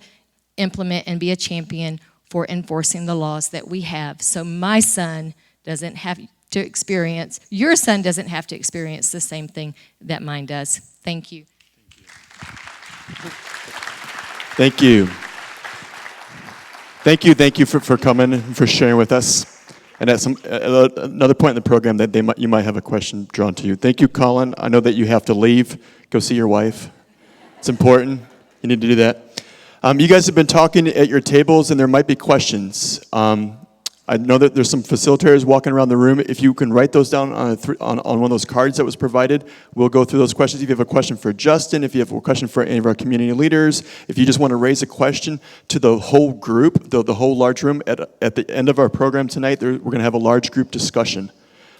implement and be a champion for enforcing the laws that we have, so my son doesn't have to experience, your son doesn't have to experience the same thing that mine does. Thank you. Thank you. Thank you for coming and for sharing with us. And at another point in the program that you might have a question drawn to you. Thank you, Colin. I know that you have to leave. Go see your wife. It's important. You need to do that. You guys have been talking at your tables, and there might be questions. I know that there's some facilitators walking around the room. If you can write those down on one of those cards that was provided, we'll go through those questions. If you have a question for Justin, if you have a question for any of our community leaders, if you just want to raise a question to the whole group, the whole large room, at the end of our program tonight, we're going to have a large group discussion.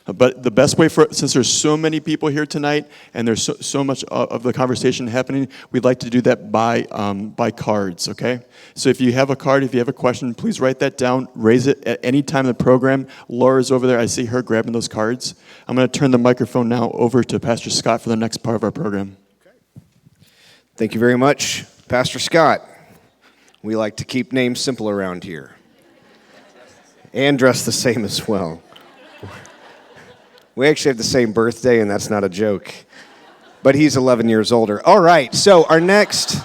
But the best way since there's so many people here tonight and there's so much of the conversation happening, we'd like to do that by cards, okay? So if you have a card, if you have a question, please write that down, raise it at any time in the program. Laura's over there. I see her grabbing those cards. I'm going to turn the microphone now over to Pastor Scott for the next part of our program. Okay. Thank you very much, Pastor Scott. We like to keep names simple around here and dress the same as well. We actually have the same birthday, and that's not a joke. But he's 11 years older. All right, so our next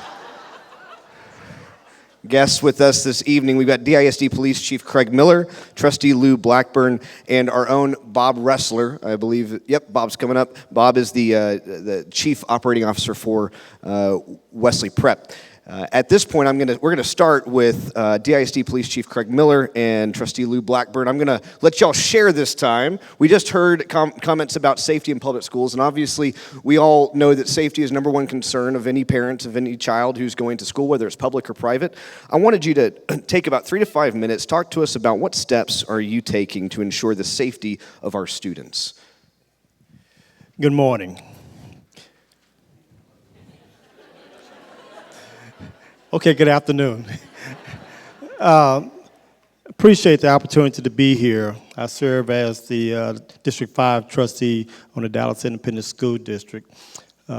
guests with us this evening, we've got DISD Police Chief Craig Miller, Trustee Lou Blackburn, and our own Bob Ressler, I believe. Yep, Bob's coming up. Bob is the Chief Operating Officer for Wesley Prep. At this point, we're going to start with DISD Police Chief Craig Miller and Trustee Lou Blackburn. I'm going to let y'all share this time. We just heard comments about safety in public schools, and obviously we all know that safety is number one concern of any parent, of any child who's going to school, whether it's public or private. I wanted you to take about 3 to 5 minutes, talk to us about what steps are you taking to ensure the safety of our students. Good morning. Okay, good afternoon. Appreciate the opportunity to be here. I serve as the District 5 trustee on the Dallas Independent School District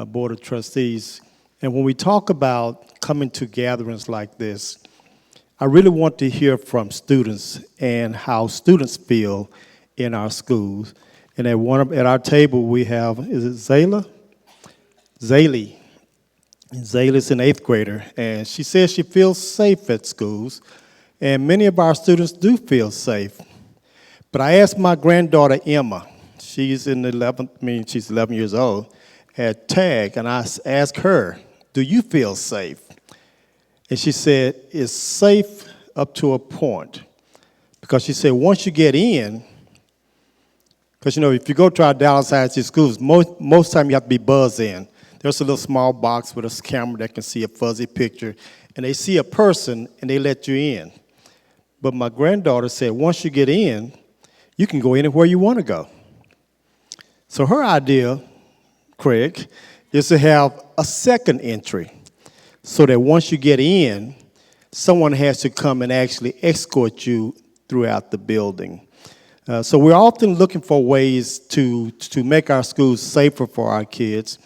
Board of Trustees. And when we talk about coming to gatherings like this, I really want to hear from students and how students feel in our schools. And at our table we have, is it Zayla? Zaylee. Zayla's an 8th grader, and she says she feels safe at schools, and many of our students do feel safe. But I asked my granddaughter, Emma, she's 11 years old, at TAG, and I asked her, do you feel safe? And she said, it's safe up to a point. because she said once you get in, because if you go to our Dallas ISD schools, most time you have to be buzzed in. There's a little small box with a camera that can see a fuzzy picture, and they see a person and they let you in. But my granddaughter said once you get in, you can go anywhere you want to go. So her idea, Craig, is to have a second entry so that once you get in, someone has to come and actually escort you throughout the building. So we're often looking for ways to make our schools safer for our kids.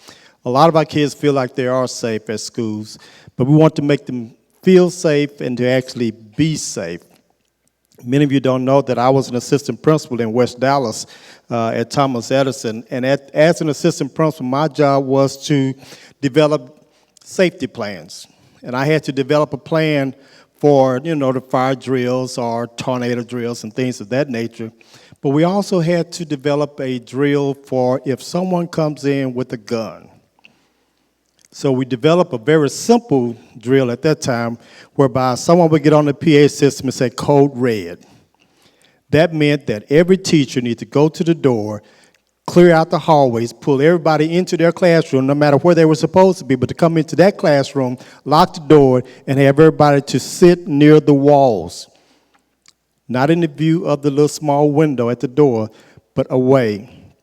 A lot of our kids feel like they are safe at schools, but we want to make them feel safe and to actually be safe. Many of you don't know that I was an assistant principal in West Dallas at Thomas Edison, and as an assistant principal, my job was to develop safety plans. And I had to develop a plan for, the fire drills or tornado drills and things of that nature. But we also had to develop a drill for if someone comes in with a gun. So we developed a very simple drill at that time whereby someone would get on the PA system and say code red. That meant that every teacher needed to go to the door, clear out the hallways, pull everybody into their classroom, no matter where they were supposed to be, but to come into that classroom, lock the door, and have everybody to sit near the walls. Not in the view of the little small window at the door, but away.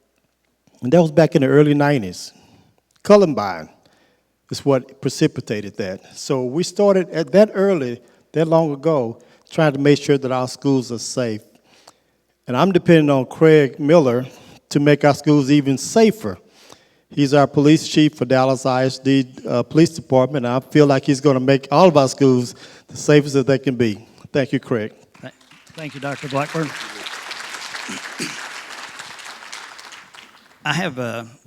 And that was back in the early 90s. Columbine is what precipitated that. So we started at that long ago, trying to make sure that our schools are safe. And I'm depending on Craig Miller to make our schools even safer. He's our police chief for Dallas ISD Police Department, and I feel like he's going to make all of our schools the safest that they can be. Thank you, Craig. Thank you, Dr. Blackburn. I have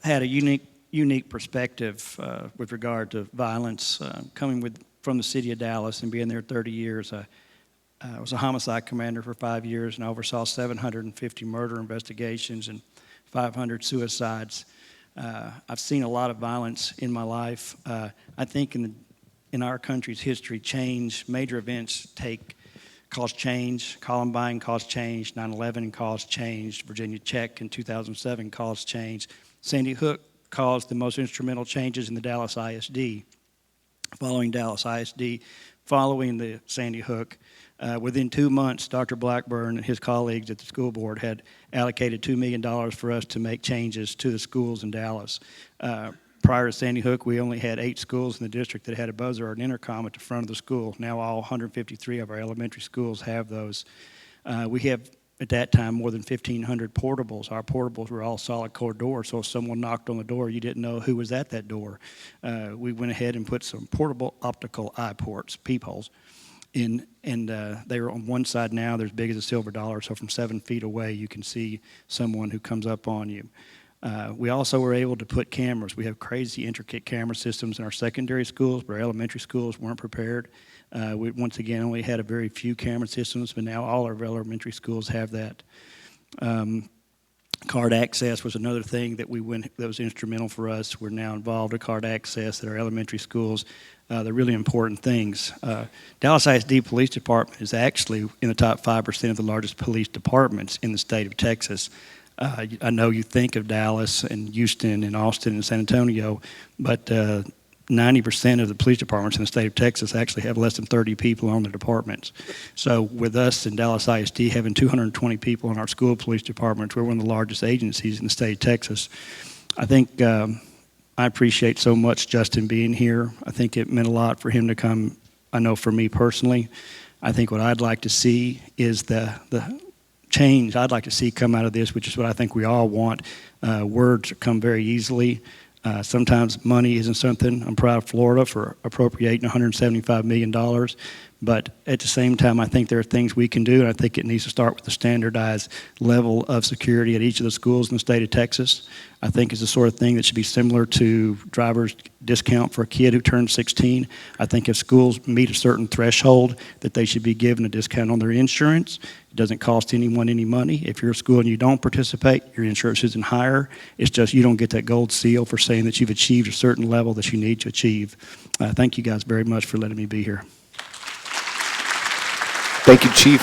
had a unique perspective with regard to violence, coming from the city of Dallas and being there 30 years. I was a homicide commander for 5 years, and I oversaw 750 murder investigations and 500 suicides. I've seen a lot of violence in my life. I think in our country's history, major events cause change. Columbine caused change. 9/11 caused change. Virginia Tech in 2007 caused change. Sandy Hook caused the most instrumental changes in the Dallas ISD. Following Dallas ISD, following the Sandy Hook, within 2 months, Dr. Blackburn and his colleagues at the school board had allocated $2 million for us to make changes to the schools in Dallas. Prior to Sandy Hook, we only had 8 schools in the district that had a buzzer or an intercom at the front of the school. Now all 153 of our elementary schools have those. We have, at that time, more than 1,500 portables. Our portables were all solid core doors, so if someone knocked on the door, you didn't know who was at that door. We went ahead and put some portable optical eye ports, peepholes, in, and they are on one side now. They're as big as a silver dollar, so from 7 feet away, you can see someone who comes up on you. We also were able to put cameras. We have crazy intricate camera systems in our secondary schools, but our elementary schools weren't prepared. We, once again, only had a very few camera systems, but now all our elementary schools have that. Card access was another thing that that was instrumental for us. We're now involved with card access at our elementary schools. They're really important things. Dallas ISD Police Department is actually in the top 5% of the largest police departments in the state of Texas. I know you think of Dallas and Houston and Austin and San Antonio, but 90% of the police departments in the state of Texas actually have less than 30 people on their departments. So with us in Dallas ISD having 220 people in our school police departments, we're one of the largest agencies in the state of Texas. I think I appreciate so much Justin being here. I think it meant a lot for him to come. I know for me personally, I think what I'd like to see is the change I'd like to see come out of this, which is what I think we all want. Words come very easily. Sometimes money isn't something. I'm proud of Florida for appropriating $175 million. But at the same time, I think there are things we can do, and I think it needs to start with a standardized level of security at each of the schools in the state of Texas. I think it's the sort of thing that should be similar to driver's discount for a kid who turns 16. I think if schools meet a certain threshold, that they should be given a discount on their insurance. It doesn't cost anyone any money. If you're a school and you don't participate, your insurance isn't higher. It's just you don't get that gold seal for saying that you've achieved a certain level that you need to achieve. Thank you guys very much for letting me be here. Thank you, Chief.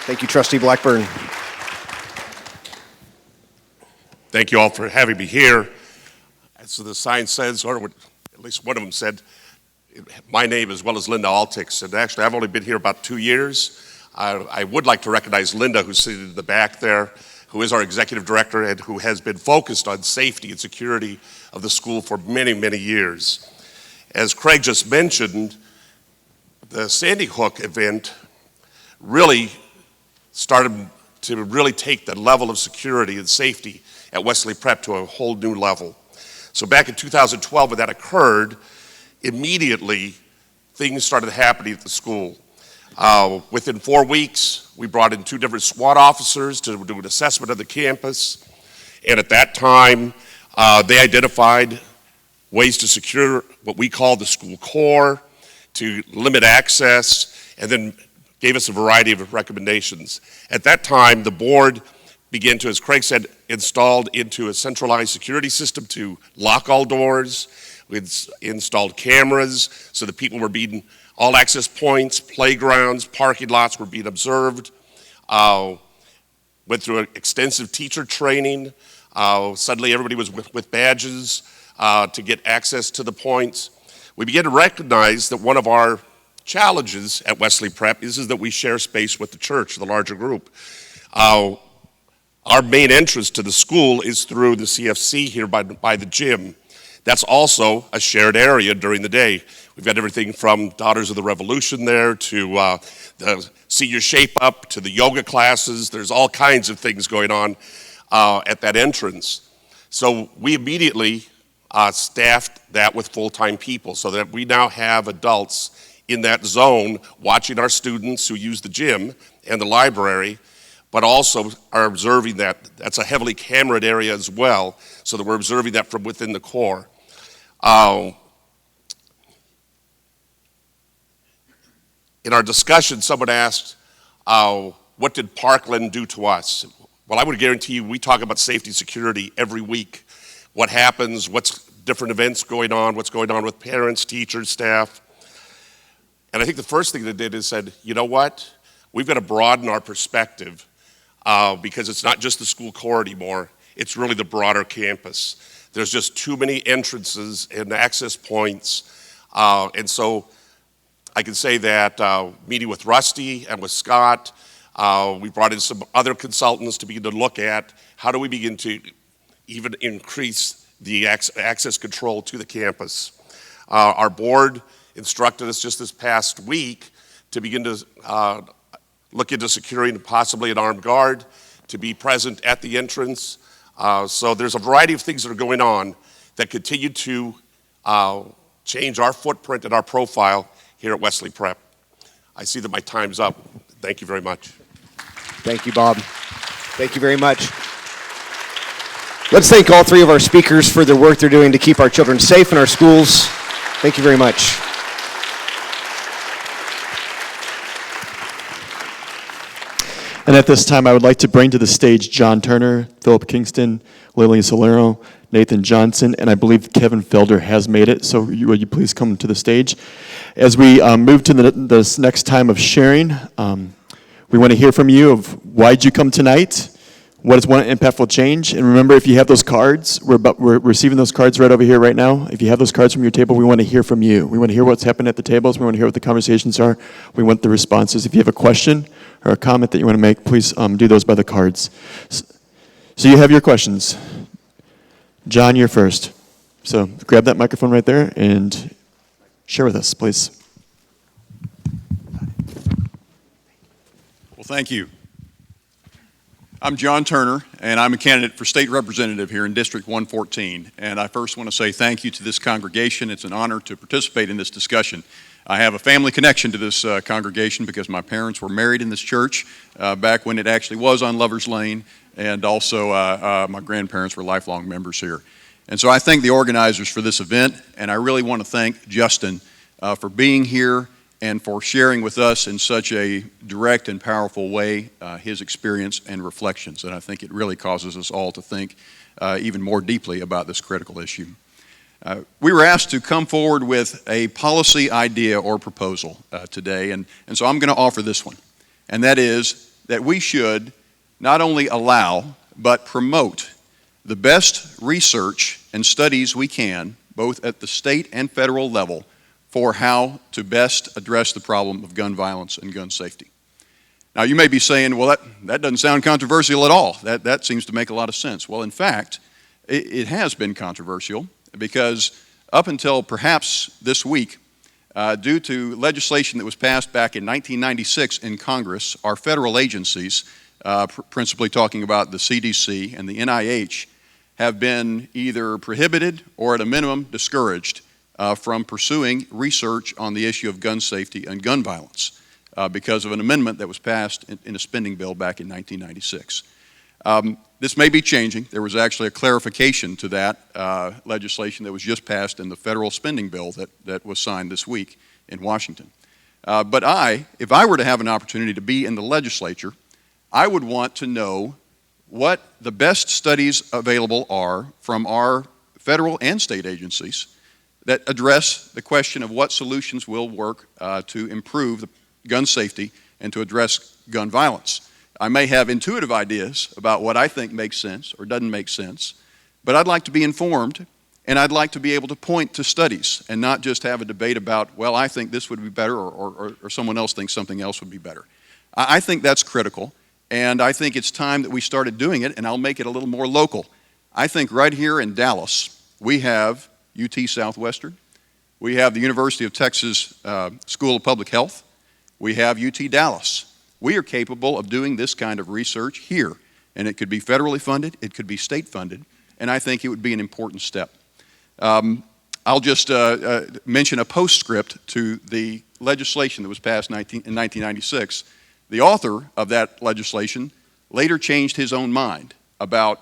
Thank you, Trustee Blackburn. Thank you all for having me here. As the sign says, or at least one of them said, my name as well as Linda Altix. And actually, I've only been here about 2 years. I would like to recognize Linda, who's sitting in the back there, who is our executive director and who has been focused on safety and security of the school for many, many years. As Craig just mentioned, the Sandy Hook event really started to really take the level of security and safety at Wesley Prep to a whole new level. So back in 2012, when that occurred, immediately things started happening at the school. Within 4 weeks, we brought in 2 different SWAT officers to do an assessment of the campus. And at that time, they identified ways to secure what we call the school core, to limit access, and then gave us a variety of recommendations. At that time, the board began to, as Craig said, installed into a centralized security system to lock all doors. We installed cameras so that people were being, all access points, playgrounds, parking lots were being observed. Went through an extensive teacher training. Suddenly everybody was with badges to get access to the points. We began to recognize that one of our challenges at Wesley Prep is that we share space with the church, the larger group. Our main entrance to the school is through the CFC here by the gym. That's also a shared area during the day. We've got everything from Daughters of the Revolution there to the senior shape up to the yoga classes. There's all kinds of things going on at that entrance. So we immediately staffed that with full-time people so that we now have adults in that zone watching our students who use the gym and the library, but also are observing that. That's a heavily cameraed area as well, so that we're observing that from within the core. In our discussion, someone asked, what did Parkland do to us? Well, I would guarantee you we talk about safety and security every week. What happens, what's different events going on, what's going on with parents, teachers, staff. And I think the first thing they did is said, you know what? We've got to broaden our perspective because it's not just the school core anymore. It's really the broader campus. There's just too many entrances and access points. And so I can say that meeting with Rusty and with Scott, we brought in some other consultants to begin to look at how do we begin to even increase the access control to the campus. Our board instructed us just this past week to begin to look into securing possibly an armed guard to be present at the entrance. So there's a variety of things that are going on that continue to change our footprint and our profile here at Wesley Prep. I see that my time's up. Thank you very much. Thank you, Bob. Thank you very much. Let's thank all 3 of our speakers for their work they're doing to keep our children safe in our schools. Thank you very much. And at this time, I would like to bring to the stage John Turner, Philip Kingston, Lillian Solero, Nathan Johnson, and I believe Kevin Felder has made it. So will you please come to the stage? As we move to this next time of sharing, we want to hear from you of why did you come tonight? What is one impactful change? And remember, if you have those cards, we're receiving those cards right over here right now. If you have those cards from your table, we want to hear from you. We want to hear what's happened at the tables. We want to hear what the conversations are. We want the responses. If you have a question or a comment that you want to make, please do those by the cards. So you have your questions. John, you're first. So grab that microphone right there and share with us, please. Well, thank you. I'm John Turner, and I'm a candidate for state representative here in District 114. And I first want to say thank you to this congregation. It's an honor to participate in this discussion. I have a family connection to this congregation because my parents were married in this church back when it actually was on Lover's Lane, and also my grandparents were lifelong members here. And so I thank the organizers for this event, and I really want to thank Justin for being here and for sharing with us in such a direct and powerful way his experience and reflections. And I think it really causes us all to think even more deeply about this critical issue. We were asked to come forward with a policy idea or proposal today, and so I'm going to offer this one, and that is that we should not only allow, but promote the best research and studies we can, both at the state and federal level, for how to best address the problem of gun violence and gun safety. Now, you may be saying, well, that doesn't sound controversial at all. That seems to make a lot of sense. Well, in fact, it has been controversial because up until perhaps this week, due to legislation that was passed back in 1996 in Congress, our federal agencies, principally talking about the CDC and the NIH, have been either prohibited or at a minimum discouraged from pursuing research on the issue of gun safety and gun violence because of an amendment that was passed in a spending bill back in 1996. This may be changing. There was actually a clarification to that legislation that was just passed in the federal spending bill that was signed this week in Washington. But if I were to have an opportunity to be in the legislature, I would want to know what the best studies available are from our federal and state agencies that address the question of what solutions will work to improve the gun safety and to address gun violence. I may have intuitive ideas about what I think makes sense or doesn't make sense, but I'd like to be informed, and I'd like to be able to point to studies and not just have a debate about, well, I think this would be better or someone else thinks something else would be better. I think that's critical. And I think it's time that we started doing it, and I'll make it a little more local. I think right here in Dallas, we have UT Southwestern. We have the University of Texas School of Public Health. We have UT Dallas. We are capable of doing this kind of research here, and it could be federally funded, it could be state funded, and I think it would be an important step. I'll just mention a postscript to the legislation that was passed in 1996. The author of that legislation later changed his own mind about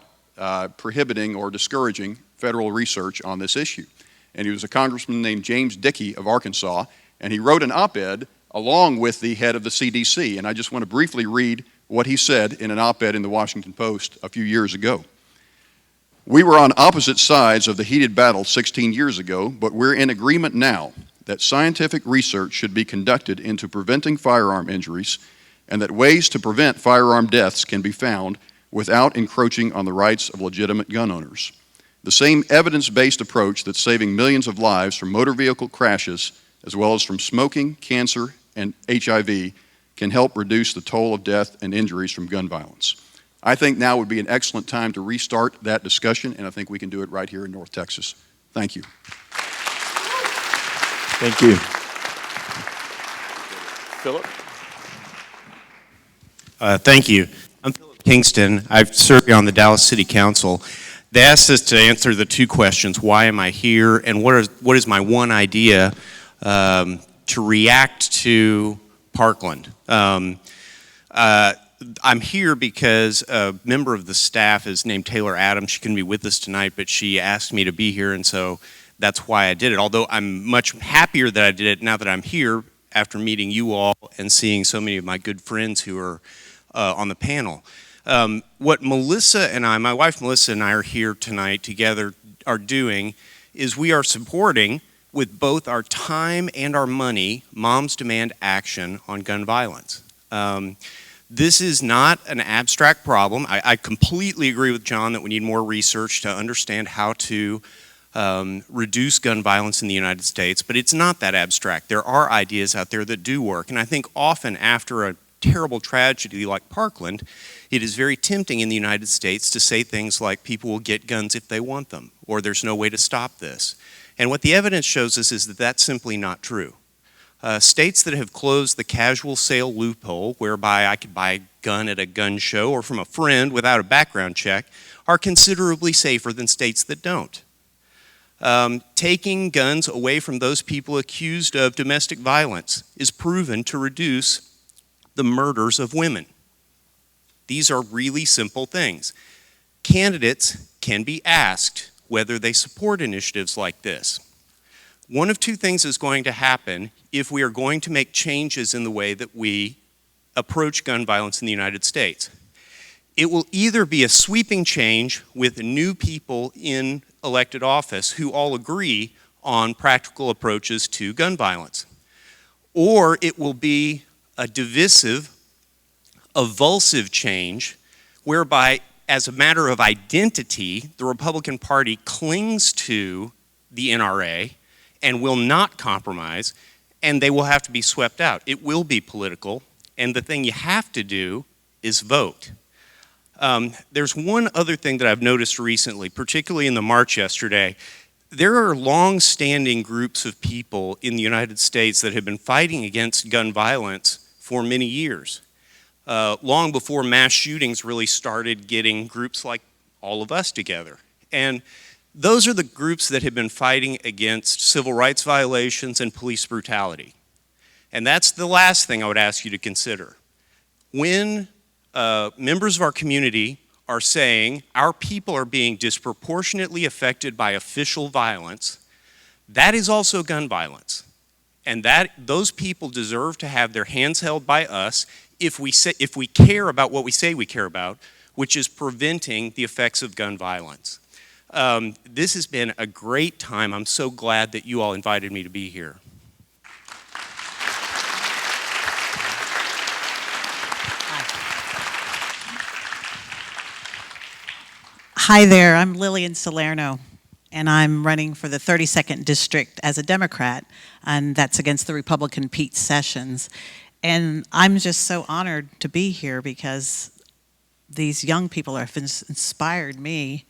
prohibiting or discouraging federal research on this issue. And he was a congressman named James Dickey of Arkansas, and he wrote an op-ed along with the head of the CDC. And I just want to briefly read what he said in an op-ed in the Washington Post a few years ago. "We were on opposite sides of the heated battle 16 years ago, but we're in agreement now that scientific research should be conducted into preventing firearm injuries and that ways to prevent firearm deaths can be found without encroaching on the rights of legitimate gun owners. The same evidence-based approach that's saving millions of lives from motor vehicle crashes, as well as from smoking, cancer, and HIV, can help reduce the toll of death and injuries from gun violence." I think now would be an excellent time to restart that discussion, and I think we can do it right here in North Texas. Thank you. Thank you. Philip? Thank you. I'm Philip Kingston. I've served on the Dallas City Council. They asked us to answer the two questions: why am I here, and what is my one idea to react to Parkland? I'm here because a member of the staff is named Taylor Adams. She couldn't be with us tonight, but she asked me to be here, and so that's why I did it. Although I'm much happier that I did it now that I'm here after meeting you all and seeing so many of my good friends who are on the panel. What Melissa and my wife Melissa and I are here tonight together are doing is we are supporting with both our time and our money Moms Demand Action on gun violence. This is not an abstract problem. I completely agree with John that we need more research to understand how to reduce gun violence in the United States, but it's not that abstract. There are ideas out there that do work, and I think often after a terrible tragedy like Parkland, it is very tempting in the United States to say things like people will get guns if they want them, or there's no way to stop this. And what the evidence shows us is that that's simply not true. States that have closed the casual sale loophole, whereby I could buy a gun at a gun show or from a friend without a background check, are considerably safer than states that don't. Taking guns away from those people accused of domestic violence is proven to reduce the murders of women. These are really simple things. Candidates can be asked whether they support initiatives like this. One of two things is going to happen if we are going to make changes in the way that we approach gun violence in the United States. It will either be a sweeping change with new people in elected office who all agree on practical approaches to gun violence, or it will be a divisive evulsive change whereby, as a matter of identity, the Republican Party clings to the NRA and will not compromise, and they will have to be swept out. It will be political, and the thing you have to do is vote. There's one other thing that I've noticed recently, particularly in the march yesterday. There are long-standing groups of people in the United States that have been fighting against gun violence for many years, long before mass shootings really started getting groups like all of us together. And those are the groups that have been fighting against civil rights violations and police brutality. And that's the last thing I would ask you to consider. When members of our community are saying our people are being disproportionately affected by official violence, that is also gun violence. And those people deserve to have their hands held by us if we care about what we say we care about, which is preventing the effects of gun violence. This has been a great time. I'm so glad that you all invited me to be here. Hi there, I'm Lillian Salerno, and I'm running for the 32nd District as a Democrat, and that's against the Republican Pete Sessions. And I'm just so honored to be here because these young people have inspired me.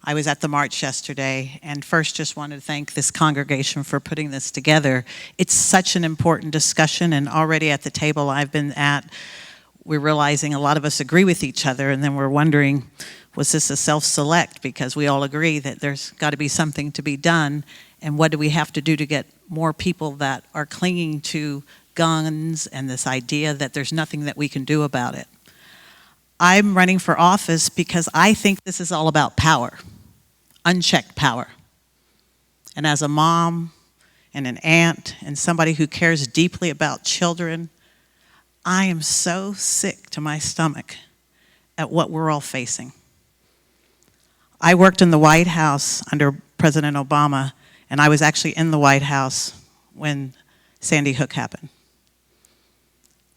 I was at the march yesterday, and first just wanted to thank this congregation for putting this together. It's such an important discussion, and already at the table I've been at, we're realizing a lot of us agree with each other, and then we're wondering, was this a self-select? Because we all agree that there's got to be something to be done, and what do we have to do to get more people that are clinging to guns and this idea that there's nothing that we can do about it? I'm running for office because I think this is all about power, unchecked power. And as a mom and an aunt and somebody who cares deeply about children, I am so sick to my stomach at what we're all facing. I worked in the White House under President Obama, and I was actually in the White House when Sandy Hook happened.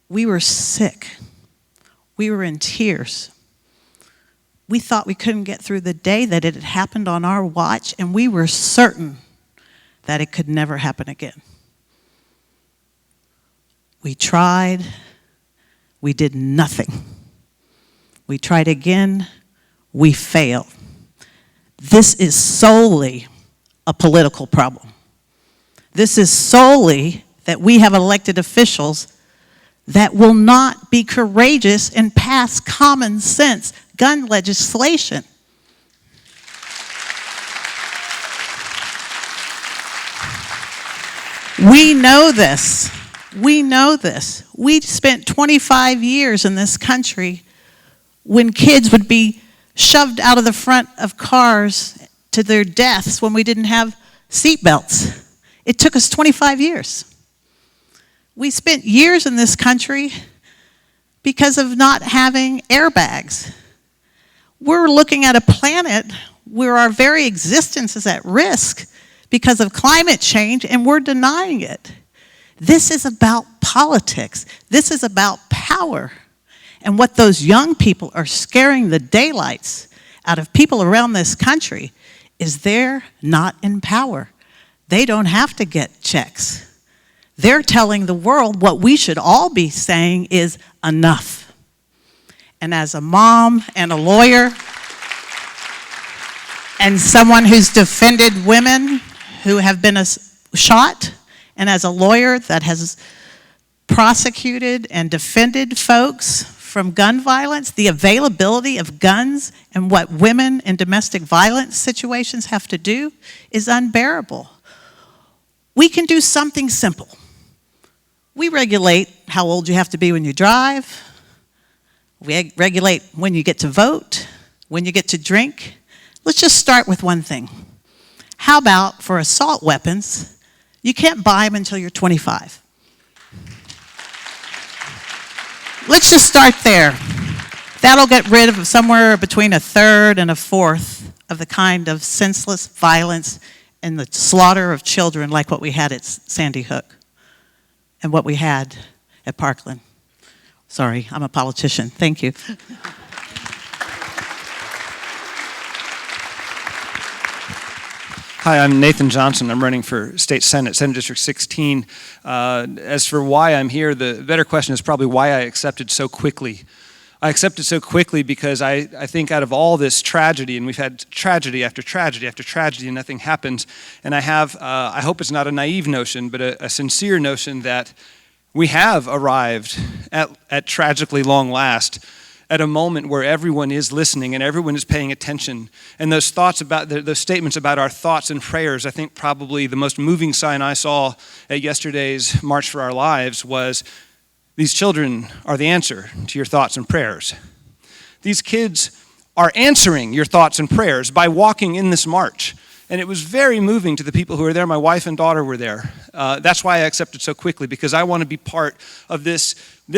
We were sick. We were in tears. We thought we couldn't get through the day that it had happened on our watch, and we were certain that it could never happen again. We tried. We did nothing. We tried again. We failed. This is solely a political problem. This is solely that we have elected officials that will not be courageous and pass common sense gun legislation. We know this. We know this. We spent 25 years in this country when kids would be shoved out of the front of cars to their deaths when we didn't have seatbelts. It took us 25 years. We spent years in this country because of not having airbags. We're looking at a planet where our very existence is at risk because of climate change, and we're denying it. This is about politics. This is about power. And what those young people are scaring the daylights out of people around this country is they're not in power. They don't have to get checks. They're telling the world what we should all be saying is enough. And as a mom and a lawyer and someone who's defended women who have been shot, and as a lawyer that has prosecuted and defended folks from gun violence, the availability of guns and what women in domestic violence situations have to do is unbearable. We can do something simple. We regulate how old you have to be when you drive. We regulate when you get to vote, when you get to drink. Let's just start with one thing. How about for assault weapons, you can't buy them until you're 25. Let's just start there. That'll get rid of somewhere between a third and a fourth of the kind of senseless violence and the slaughter of children like what we had at Sandy Hook and what we had at Parkland. Sorry, I'm a politician. Thank you. Hi, I'm Nathan Johnson. I'm running for State Senate District 16. As for why I'm here, the better question is probably why I accepted so quickly. I accepted so quickly because I think out of all this tragedy, and we've had tragedy after tragedy after tragedy and nothing happens, and I have, I hope it's not a naive notion, but a sincere notion that we have arrived at tragically long last, at a moment where everyone is listening and everyone is paying attention. And those thoughts about, those statements about our thoughts and prayers, I think probably the most moving sign I saw at yesterday's March for Our Lives was these children are the answer to your thoughts and prayers. These kids are answering your thoughts and prayers by walking in this march. And it was very moving to the people who were there. My wife and daughter were there. That's why I accepted so quickly, because I want to be part of this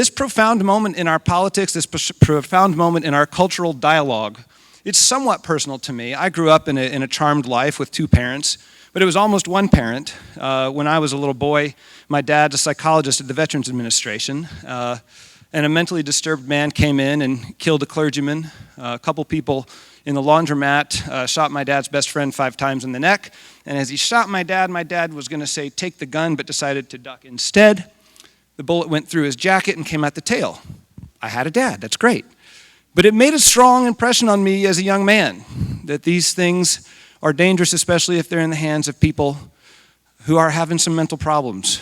profound moment in our politics, this profound moment in our cultural dialogue. It's somewhat personal to me. I grew up in a charmed life with two parents, but it was almost one parent. When I was a little boy, my dad's a psychologist at the Veterans Administration, and a mentally disturbed man came in and killed a clergyman. A couple people in the laundromat shot my dad's best friend 5 times in the neck, and as he shot my dad was going to say, "Take the gun," but decided to duck instead. The bullet went through his jacket and came out the tail. I had a dad, that's great. But it made a strong impression on me as a young man that these things are dangerous, especially if they're in the hands of people who are having some mental problems.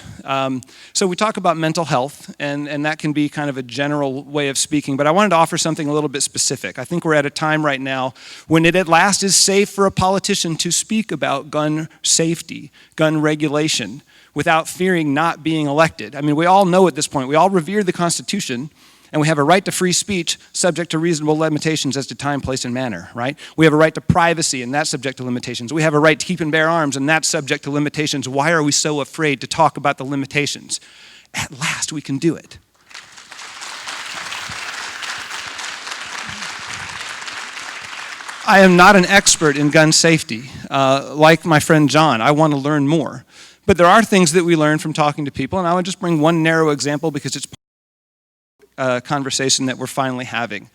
So we talk about mental health, and that can be kind of a general way of speaking, but I wanted to offer something a little bit specific. I think we're at a time right now when it at last is safe for a politician to speak about gun safety, gun regulation, without fearing not being elected. I mean, we all know at this point, we all revere the Constitution, and we have a right to free speech subject to reasonable limitations as to time, place, and manner, right? We have a right to privacy, and that's subject to limitations. We have a right to keep and bear arms, and that's subject to limitations. Why are we so afraid to talk about the limitations? At last, we can do it. I am not an expert in gun safety. Like my friend John, I want to learn more. But there are things that we learn from talking to people, and I would just bring one narrow example because it's conversation that we're finally having.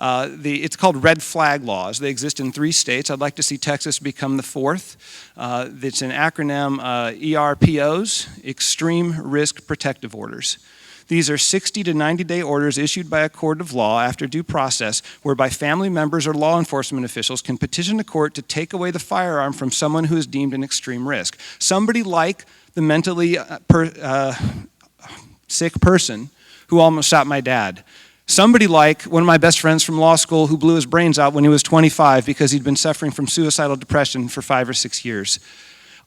It's called red flag laws. They exist in 3 states. I'd like to see Texas become the 4th. It's an acronym, ERPOs, Extreme Risk Protective Orders. These are 60 to 90-day orders issued by a court of law after due process, whereby family members or law enforcement officials can petition the court to take away the firearm from someone who is deemed an extreme risk. Somebody like the mentally sick person who almost shot my dad. Somebody like one of my best friends from law school who blew his brains out when he was 25 because he'd been suffering from suicidal depression for 5 or 6 years.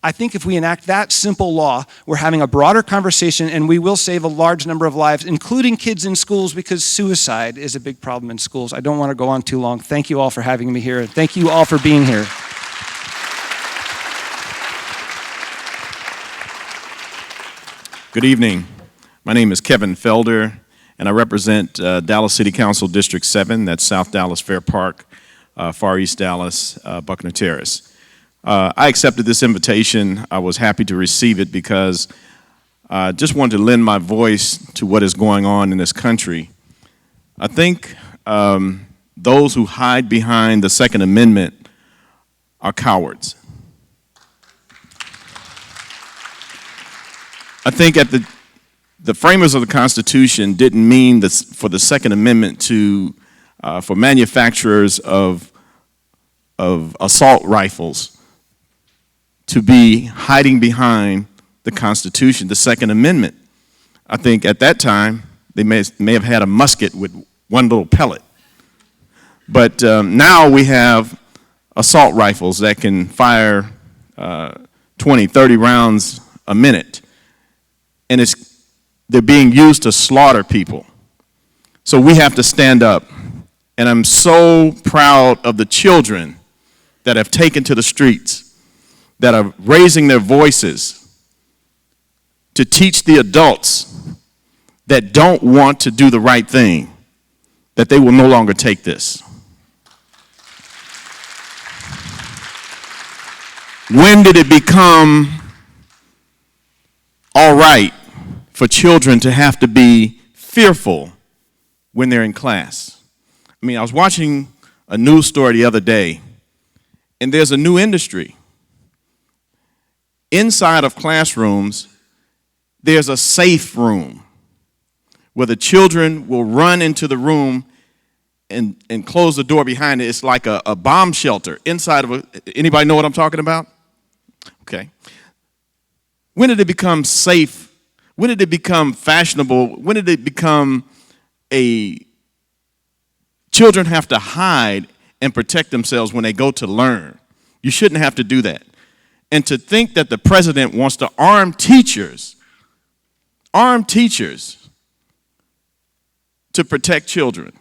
I think if we enact that simple law, we're having a broader conversation and we will save a large number of lives, including kids in schools, because suicide is a big problem in schools. I don't want to go on too long. Thank you all for having me here, and thank you all for being here. Good evening. My name is Kevin Felder, and I represent Dallas City Council District 7, that's South Dallas, Fair Park, Far East Dallas, Buckner Terrace. I accepted this invitation. I was happy to receive it because I just wanted to lend my voice to what is going on in this country. I think those who hide behind the Second Amendment are cowards. I think at the framers of the Constitution didn't mean this for the Second Amendment to for manufacturers of assault rifles to be hiding behind the Constitution, the Second Amendment. I think at that time they may have had a musket with one little pellet, but now we have assault rifles that can fire 20, 30 rounds a minute, and they're being used to slaughter people. So we have to stand up. And I'm so proud of the children that have taken to the streets, that are raising their voices to teach the adults that don't want to do the right thing, that they will no longer take this. When did it become all right for children to have to be fearful when they're in class. I mean, I was watching a news story the other day, and there's a new industry. Inside of classrooms, there's a safe room where the children will run into the room and close the door behind it. It's like a bomb shelter inside of anybody know what I'm talking about? Okay. When did it become safe? When did it become fashionable? When did it become children have to hide and protect themselves when they go to learn? You shouldn't have to do that. And to think that the president wants to arm teachers to protect children,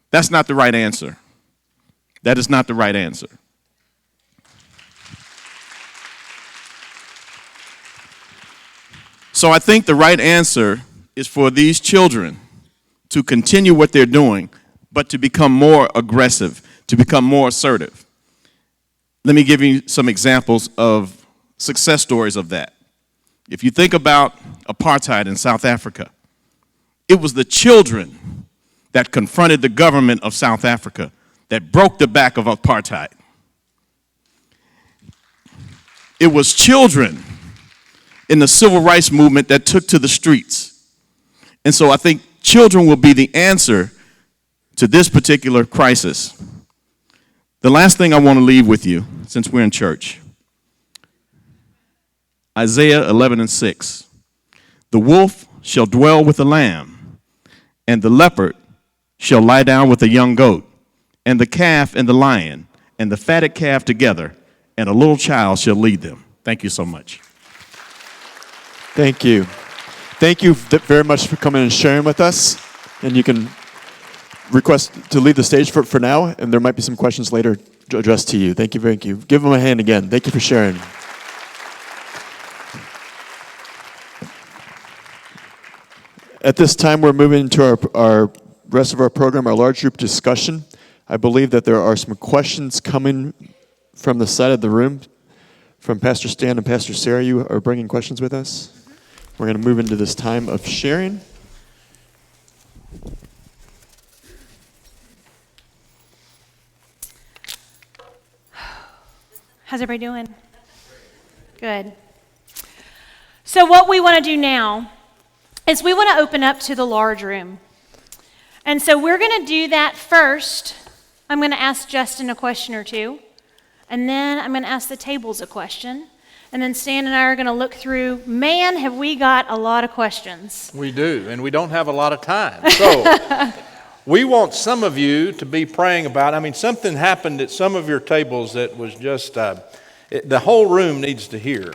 that's not the right answer. That is not the right answer. So I think the right answer is for these children to continue what they're doing, but to become more aggressive, to become more assertive. Let me give you some examples of success stories of that. If you think about apartheid in South Africa, it was the children that confronted the government of South Africa that broke the back of apartheid. It was children in the civil rights movement that took to the streets. And so I think children will be the answer to this particular crisis. The last thing I want to leave with you, since we're in church, Isaiah 11:6. The wolf shall dwell with the lamb, and the leopard shall lie down with the young goat, and the calf and the lion, and the fatted calf together, and a little child shall lead them. Thank you so much. Thank you. Thank you very much for coming and sharing with us. And you can request to leave the stage for now, and there might be some questions later addressed to you. Thank you, thank you. Give them a hand again. Thank you for sharing. At this time, we're moving to our rest of our program, our large group discussion. I believe that there are some questions coming from the side of the room. From Pastor Stan and Pastor Sarah, you are bringing questions with us. We're going to move into this time of sharing. How's everybody doing? Good. So what we want to do now is we want to open up to the large room. And so we're going to do that first. I'm going to ask Justin a question or two, and then I'm going to ask the tables a question, and then Stan and I are going to look through. Man, have we got a lot of questions. We do, and we don't have a lot of time. So we want some of you to be praying about, something happened at some of your tables that was just, the whole room needs to hear.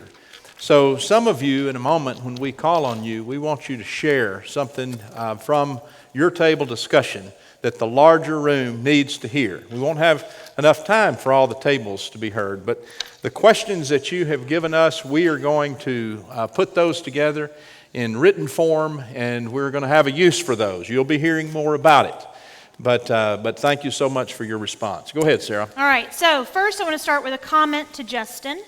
So some of you, in a moment when we call on you, we want you to share something from your table discussion that the larger room needs to hear. We won't have enough time for all the tables to be heard, but the questions that you have given us, we are going to put those together in written form, and we're going to have a use for those. You'll be hearing more about it. But thank you so much for your response. Go ahead, Sarah. All right, so first I want to start with a comment to Justin.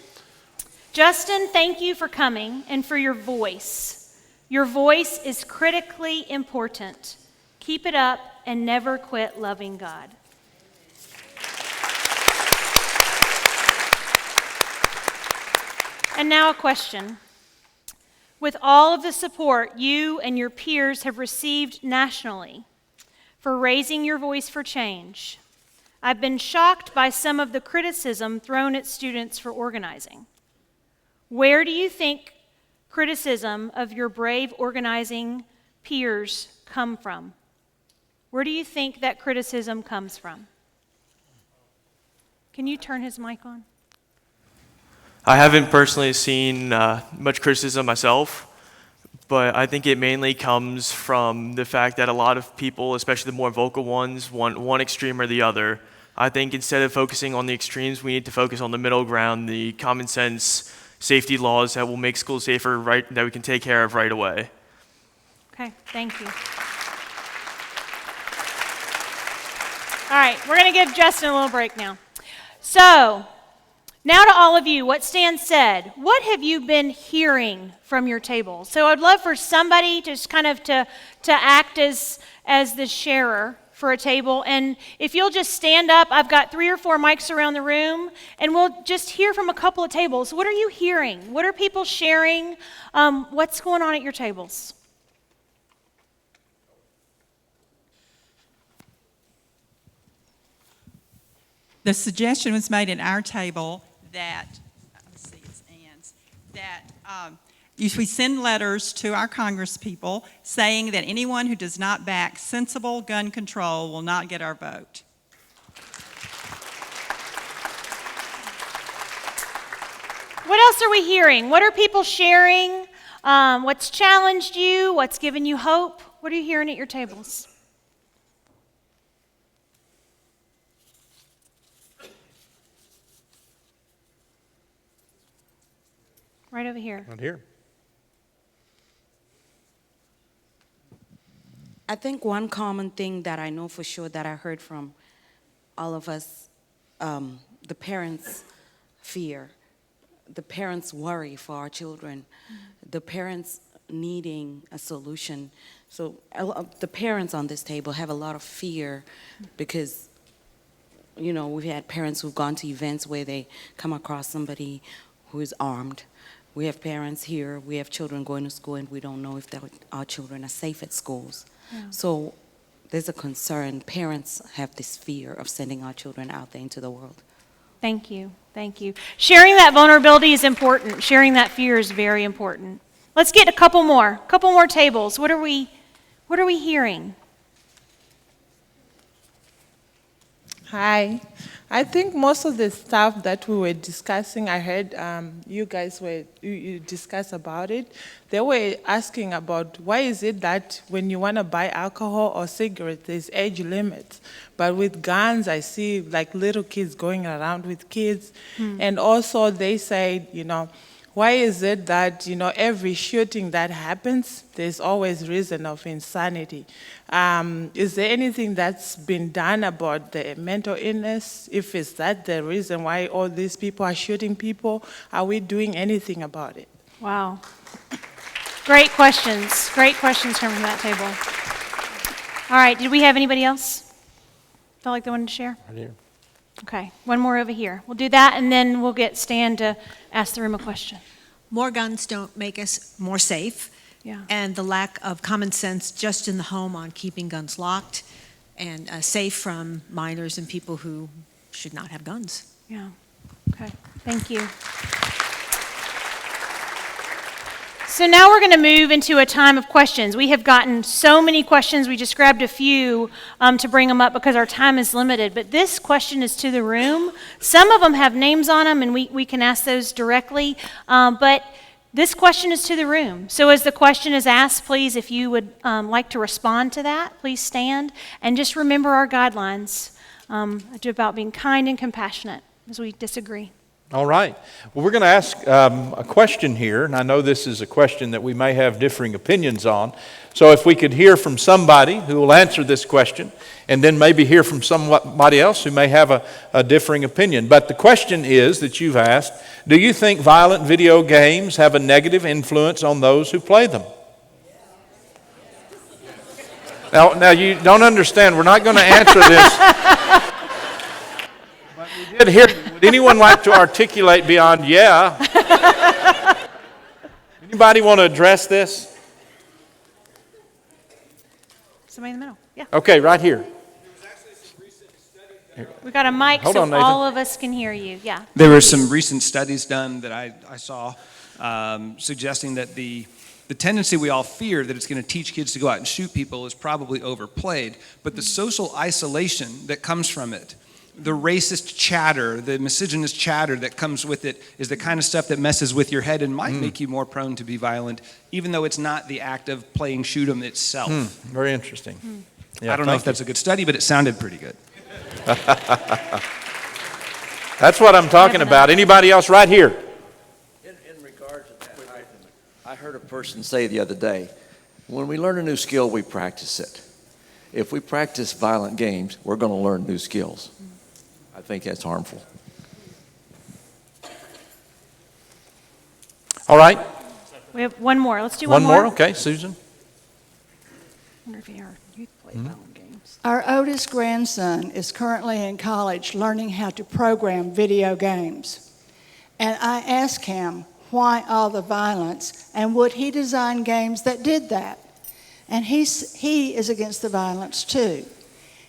Justin, thank you for coming and for your voice. Your voice is critically important. Keep it up and never quit loving God. And now a question. With all of the support you and your peers have received nationally for raising your voice for change, I've been shocked by some of the criticism thrown at students for organizing. Where do you think criticism of your brave organizing peers come from? Where do you think that criticism comes from? Can you turn his mic on? I haven't personally seen much criticism myself, but I think it mainly comes from the fact that a lot of people, especially the more vocal ones, want one extreme or the other. I think instead of focusing on the extremes, we need to focus on the middle ground, the common sense safety laws that will make schools safer, that we can take care of right away. Okay, thank you. All right, we're going to give Justin a little break now. So, Now to all of you, what Stan said, what have you been hearing from your table? So I'd love for somebody just kind of to act as the sharer for a table. And if you'll just stand up, I've got 3 or 4 mics around the room, and we'll just hear from a couple of tables. What are you hearing? What are people sharing? What's going on at your tables? The suggestion was made at our table that, let's see, it's Ann's, that we send letters to our congresspeople saying that anyone who does not back sensible gun control will not get our vote. What else are we hearing? What are people sharing? What's challenged you? What's given you hope? What are you hearing at your tables? Right over here. Right here. I think one common thing that I know for sure that I heard from all of us, the parents' fear, the parents' worry for our children, the parents needing a solution. So the parents on this table have a lot of fear because, you know, we've had parents who've gone to events where they come across somebody who is armed. We have parents here, we have children going to school, and we don't know if our children are safe at schools. Yeah. So there's a concern. Parents have this fear of sending our children out there into the world. Thank you. Thank you. Sharing that vulnerability is important. Sharing that fear is very important. Let's get a couple more tables. What are we hearing? Hi. I think most of the stuff that we were discussing, I heard you guys you discuss about it. They were asking about why is it that when you want to buy alcohol or cigarettes, there's age limits. But with guns, I see like little kids going around with kids. And also they said, you know, why is it that, you know, every shooting that happens, there's always reason of insanity? Is there anything that's been done about the mental illness? If it's that the reason why all these people are shooting people, are we doing anything about it? Wow. Great questions. Great questions coming from that table. All right, did we have anybody else? Felt like they wanted to share? Right here. Okay, one more over here. We'll do that, and then we'll get Stan to ask the room a question. More guns don't make us more safe. Yeah. And the lack of common sense just in the home on keeping guns locked and safe from minors and people who should not have guns. Yeah. Okay. Thank you. So now we're going to move into a time of questions. We have gotten so many questions. We just grabbed a few to bring them up because our time is limited. But this question is to the room. Some of them have names on them, and we can ask those directly. But this question is to the room. So as the question is asked, please, if you would like to respond to that, please stand. And just remember our guidelines about being kind and compassionate as we disagree. All right. Well, we're going to ask a question here, and I know this is a question that we may have differing opinions on. So if we could hear from somebody who will answer this question, and then maybe hear from somebody else who may have a differing opinion. But the question is that you've asked, do you think violent video games have a negative influence on those who play them? Now you don't understand. We're not going to answer this. But we did hear. Would anyone like to articulate beyond yeah? Anybody want to address this? Somebody in the middle. Yeah. Okay, right here. We got a mic Hold so on, Nathan. all of us can hear you. Yeah. There were some recent studies done that I saw suggesting that the tendency we all fear that it's going to teach kids to go out and shoot people is probably overplayed, but the social isolation that comes from it, the racist chatter, the misogynist chatter that comes with it is the kind of stuff that messes with your head and might make you more prone to be violent, even though it's not the act of playing shoot 'em itself. Very interesting. Yeah, I don't know if that's a good study, but it sounded pretty good. That's what I'm talking about. Anybody else right here? In regard to that, I heard a person say the other day, when we learn a new skill, we practice it. If we practice violent games, we're going to learn new skills. I think that's harmful. All right. We have one more. Let's do One one more. Okay, Susan. I wonder if our youth play violent games. Our oldest grandson is currently in college learning how to program video games. And I asked him why all the violence and would he design games that did that. And he is against the violence too.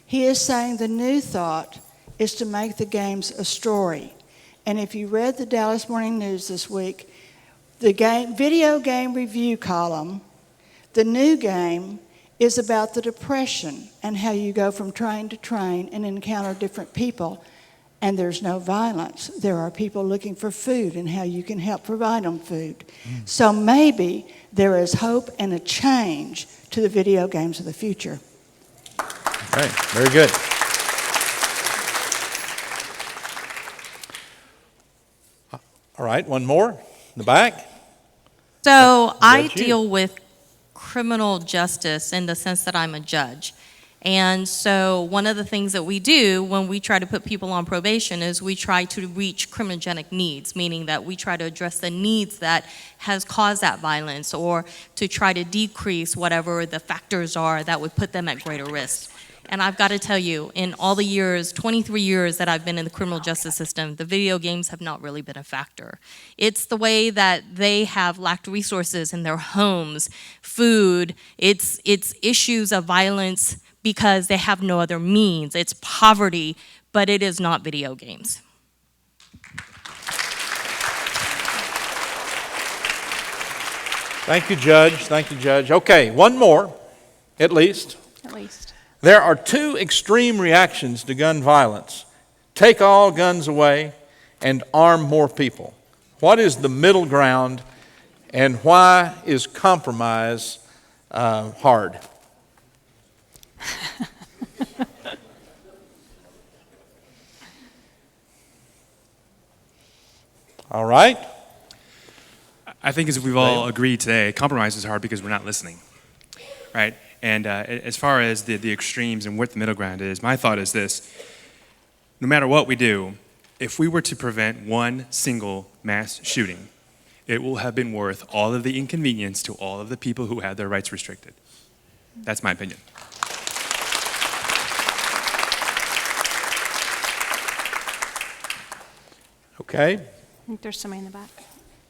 He is saying the new thought is to make the games a story. And if you read the Dallas Morning News this week, the video game review column, the new game is about the Depression and how you go from train to train and encounter different people. And there's no violence. There are people looking for food and how you can help provide them food. So maybe there is hope and a change to the video games of the future. Okay, very good. All right, one more in the back. So I Judge, you. deal with criminal justice in the sense that I'm a judge. And so one of the things that we do when we try to put people on probation is we try to reach criminogenic needs, meaning that we try to address the needs that has caused that violence or to try to decrease whatever the factors are that would put them at greater risk. And I've got to tell you, in all the years, 23 years that I've been in the criminal justice system, the video games have not really been a factor. It's the way that they have lacked resources in their homes, food, it's issues of violence because they have no other means. It's poverty, but it is not video games. Thank you, Judge. Thank you, Judge. Okay, one more, at least. At least. There are two extreme reactions to gun violence. Take all guns away and arm more people. What is the middle ground, and why is compromise hard? All right. I think as we've all agreed today, compromise is hard because we're not listening, right? And as far as the extremes and what the middle ground is, my thought is this: no matter what we do, if we were to prevent one single mass shooting, it will have been worth all of the inconvenience to all of the people who had their rights restricted. That's my opinion. Okay. I think there's somebody in the back.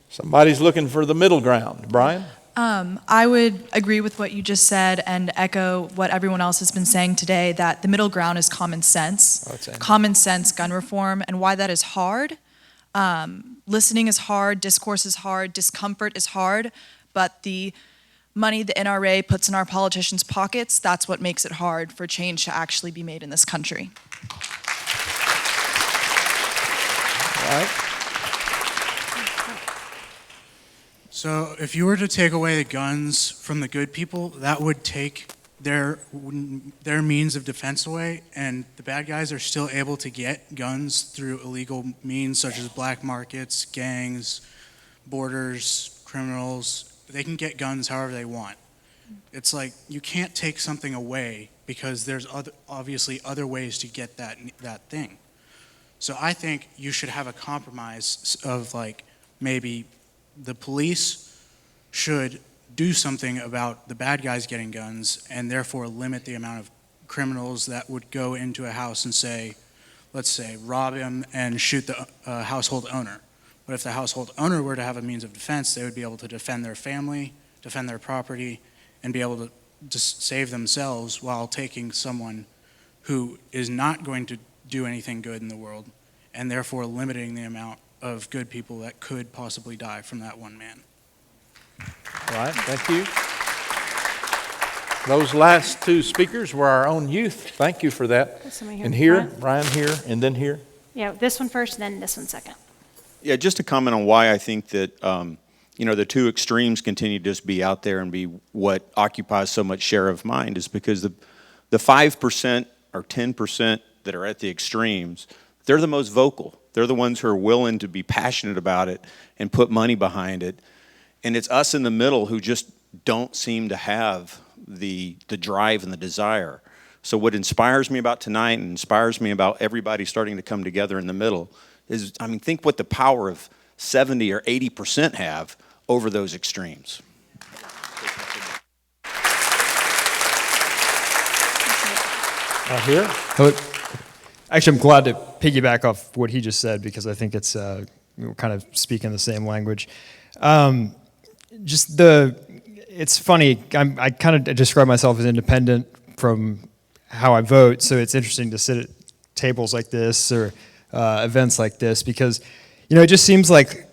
Somebody's looking for the middle ground. Brian? I would agree with what you just said and echo what everyone else has been saying today, that the middle ground is common sense. Common sense gun reform, and why that is hard. Listening is hard, discourse is hard, discomfort is hard, but the money the NRA puts in our politicians' pockets, that's what makes it hard for change to actually be made in this country. All right. So if you were to take away the guns from the good people, that would take their means of defense away, and the bad guys are still able to get guns through illegal means such as black markets, gangs, borders, criminals. They can get guns however they want. It's like you can't take something away because there's obviously other ways to get that thing. So I think you should have a compromise of like maybe the police should do something about the bad guys getting guns and therefore limit the amount of criminals that would go into a house and say, let's say, rob him and shoot the household owner. But if the household owner were to have a means of defense, they would be able to defend their family, defend their property, and be able to just save themselves while taking someone who is not going to do anything good in the world, and therefore limiting the amount of good people that could possibly die from that one man. All right, thank you. Those last two speakers were our own youth. Thank you for that. Somebody here. And here, Brian here, and then here. Yeah, this one first, then this one second. Yeah, just to comment on why I think that the two extremes continue to just be out there and be what occupies so much share of mind is because the 5% or 10% that are at the extremes, they're the most vocal. They're the ones who are willing to be passionate about it and put money behind it. And it's us in the middle who just don't seem to have the drive and the desire. So what inspires me about tonight and inspires me about everybody starting to come together in the middle is, think what the power of 70 or 80% have over those extremes. Here? Actually, I'm glad to piggyback off what he just said because I think it's we're kind of speaking the same language. It's funny. I kind of describe myself as independent from how I vote, so it's interesting to sit at tables like this or events like this because, it just seems like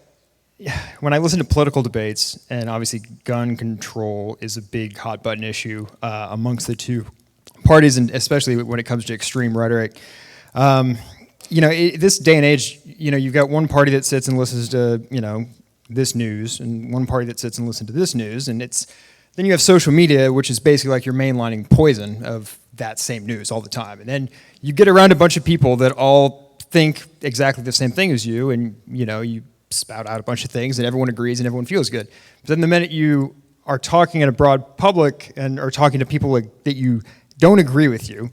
when I listen to political debates, and obviously gun control is a big hot button issue amongst the two parties, and especially when it comes to extreme rhetoric. This day and age, you've got one party that sits and listens to, this news, and one party that sits and listens to this news, and then you have social media, which is basically like you're mainlining poison of that same news all the time. And then you get around a bunch of people that all think exactly the same thing as you, and you spout out a bunch of things, and everyone agrees and everyone feels good. But then the minute you are talking in a broad public and are talking to people that you don't agree with you,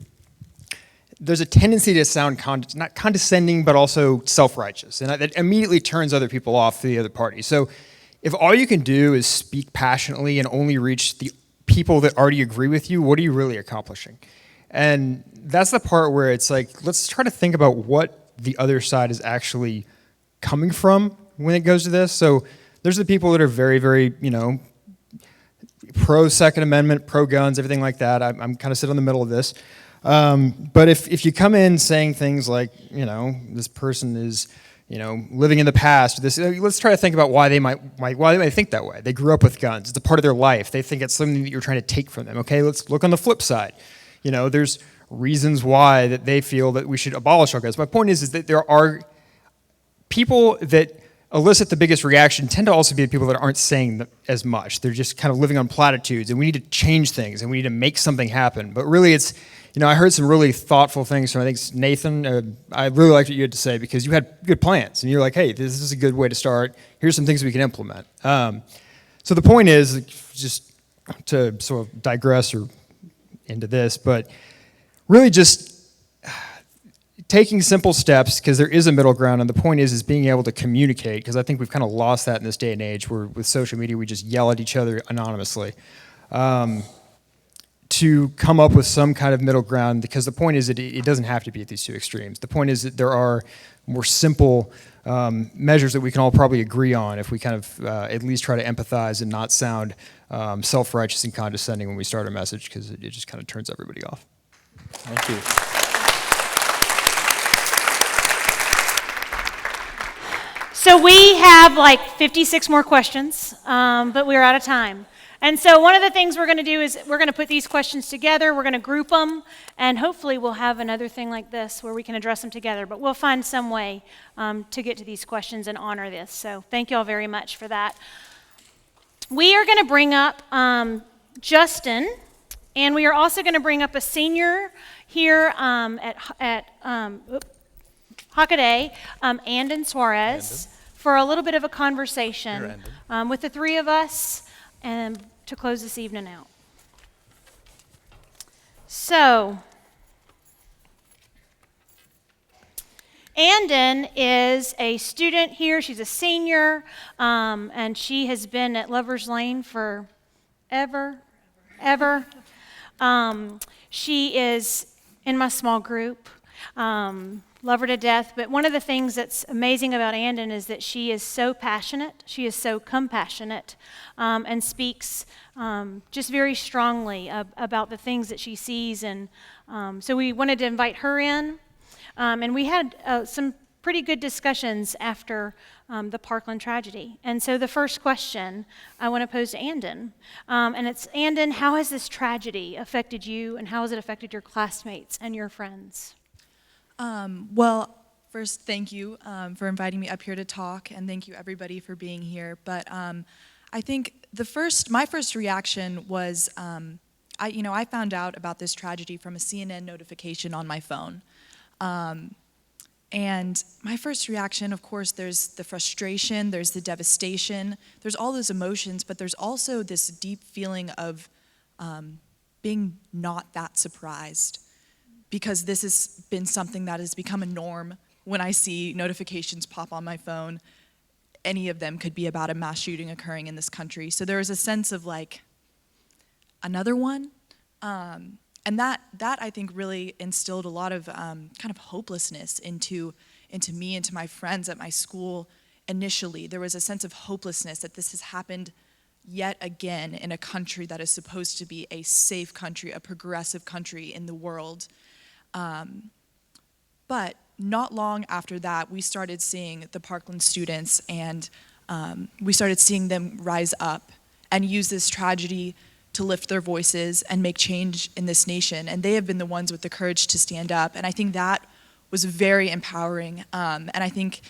there's a tendency to sound not condescending, but also self-righteous. And that immediately turns other people off to the other party. So if all you can do is speak passionately and only reach the people that already agree with you, what are you really accomplishing? And that's the part where it's like, let's try to think about what the other side is actually coming from when it goes to this. So there's the people that are very, very, pro-Second Amendment, pro-guns, everything like that. I'm kind of sit in the middle of this. But if you come in saying things like, this person is, living in the past, let's try to think about why they might think that way. They grew up with guns. It's a part of their life. They think it's something that you're trying to take from them. Okay, let's look on the flip side. There's reasons why that they feel that we should abolish all guns. My point is that there are people that elicit the biggest reaction tend to also be the people that aren't saying as much. They're just kind of living on platitudes, and we need to change things, and we need to make something happen. But really it's, I heard some really thoughtful things from, I think, Nathan. I really liked what you had to say because you had good plans, and you're like, hey, this is a good way to start. Here's some things we can implement. So the point is, just to sort of digress or into this, but really just taking simple steps, because there is a middle ground, and the point is being able to communicate, because I think we've kind of lost that in this day and age where with social media we just yell at each other anonymously. To come up with some kind of middle ground, because the point is that it doesn't have to be at these two extremes. The point is that there are more simple measures that we can all probably agree on if we kind of at least try to empathize and not sound self-righteous and condescending when we start a message, because it just kind of turns everybody off. Thank you. So we have like 56 more questions, but we're out of time. And so one of the things we're going to do is we're going to put these questions together, we're going to group them, and hopefully we'll have another thing like this where we can address them together. But we'll find some way to get to these questions and honor this. So thank you all very much for that. We are going to bring up Justin, and we are also going to bring up a senior here at Hockaday, Andon Suarez, for a little bit of a conversation with the three of us and to close this evening out. So, Andon is a student here. She's a senior, and she has been at Lover's Lane for ever. She is in my small group. Love her to death. But one of the things that's amazing about Andon is that she is so passionate. She is so compassionate and speaks just very strongly about the things that she sees. And so we wanted to invite her in. And we had some pretty good discussions after the Parkland tragedy. And so the first question I want to pose to Andon, and it's, Andon, how has this tragedy affected you, and how has it affected your classmates and your friends? Well, first, thank you for inviting me up here to talk, and thank you everybody for being here. But I think my first reaction was, I found out about this tragedy from a CNN notification on my phone. And my first reaction, of course, there's the frustration, there's the devastation, there's all those emotions, but there's also this deep feeling of being not that surprised, because this has been something that has become a norm when I see notifications pop on my phone. any of them could be about a mass shooting occurring in this country. So there was a sense of like, another one? And that I think really instilled a lot of kind of hopelessness into me and to my friends at my school initially. There was a sense of hopelessness that this has happened yet again in a country that is supposed to be a safe country, a progressive country in the world. But not long after that, we started seeing the Parkland students, and we started seeing them rise up and use this tragedy to lift their voices and make change in this nation. And they have been the ones with the courage to stand up. And I think that was very empowering. And I think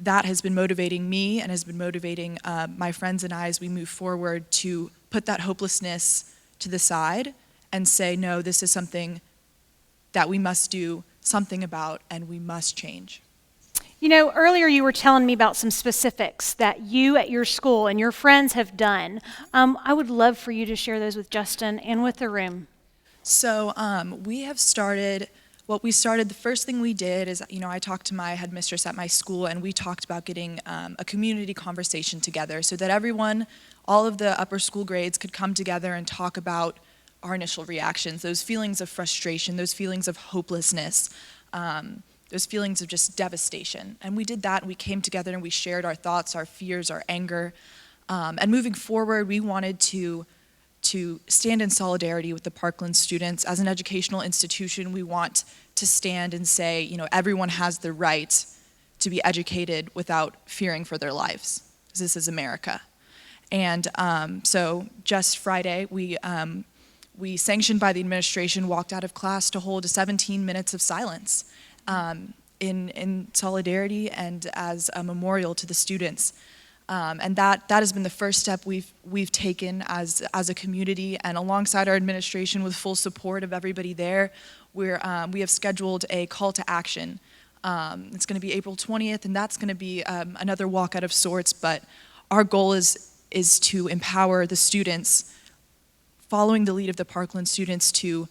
that has been motivating me and has been motivating my friends and I as we move forward to put that hopelessness to the side and say, no, this is something that we must do something about and we must change. You know, earlier you were telling me about some specifics that you at your school and your friends have done. I would love for you to share those with Justin and with the room. So we have started, the first thing we did is, I talked to my headmistress at my school, and we talked about getting a community conversation together so that everyone, all of the upper school grades could come together and talk about our initial reactions, those feelings of frustration, those feelings of hopelessness, those feelings of just devastation. And we did that, and we came together and we shared our thoughts, our fears, our anger. And moving forward, we wanted to stand in solidarity with the Parkland students. As an educational institution, we want to stand and say, everyone has the right to be educated without fearing for their lives. This is America. And so just Friday, we sanctioned by the administration, walked out of class to hold 17 minutes of silence in solidarity and as a memorial to the students. And that has been the first step we've taken as a community, and alongside our administration with full support of everybody there, we have scheduled a call to action. It's going to be April 20th, and that's going to be another walkout of sorts, but our goal is to empower the students, following the lead of the Parkland students, to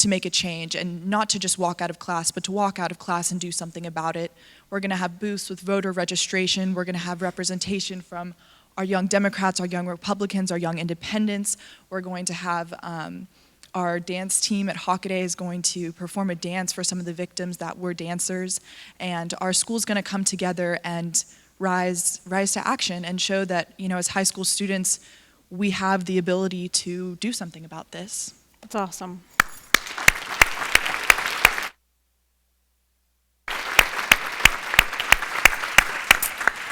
make a change, and not to just walk out of class, but to walk out of class and do something about it. We're going to have booths with voter registration. We're going to have representation from our young Democrats, our young Republicans, our young independents. We're going to have our dance team at Hockaday is going to perform a dance for some of the victims that were dancers. And our school's going to come together and rise to action and show that, as high school students, we have the ability to do something about this. That's awesome.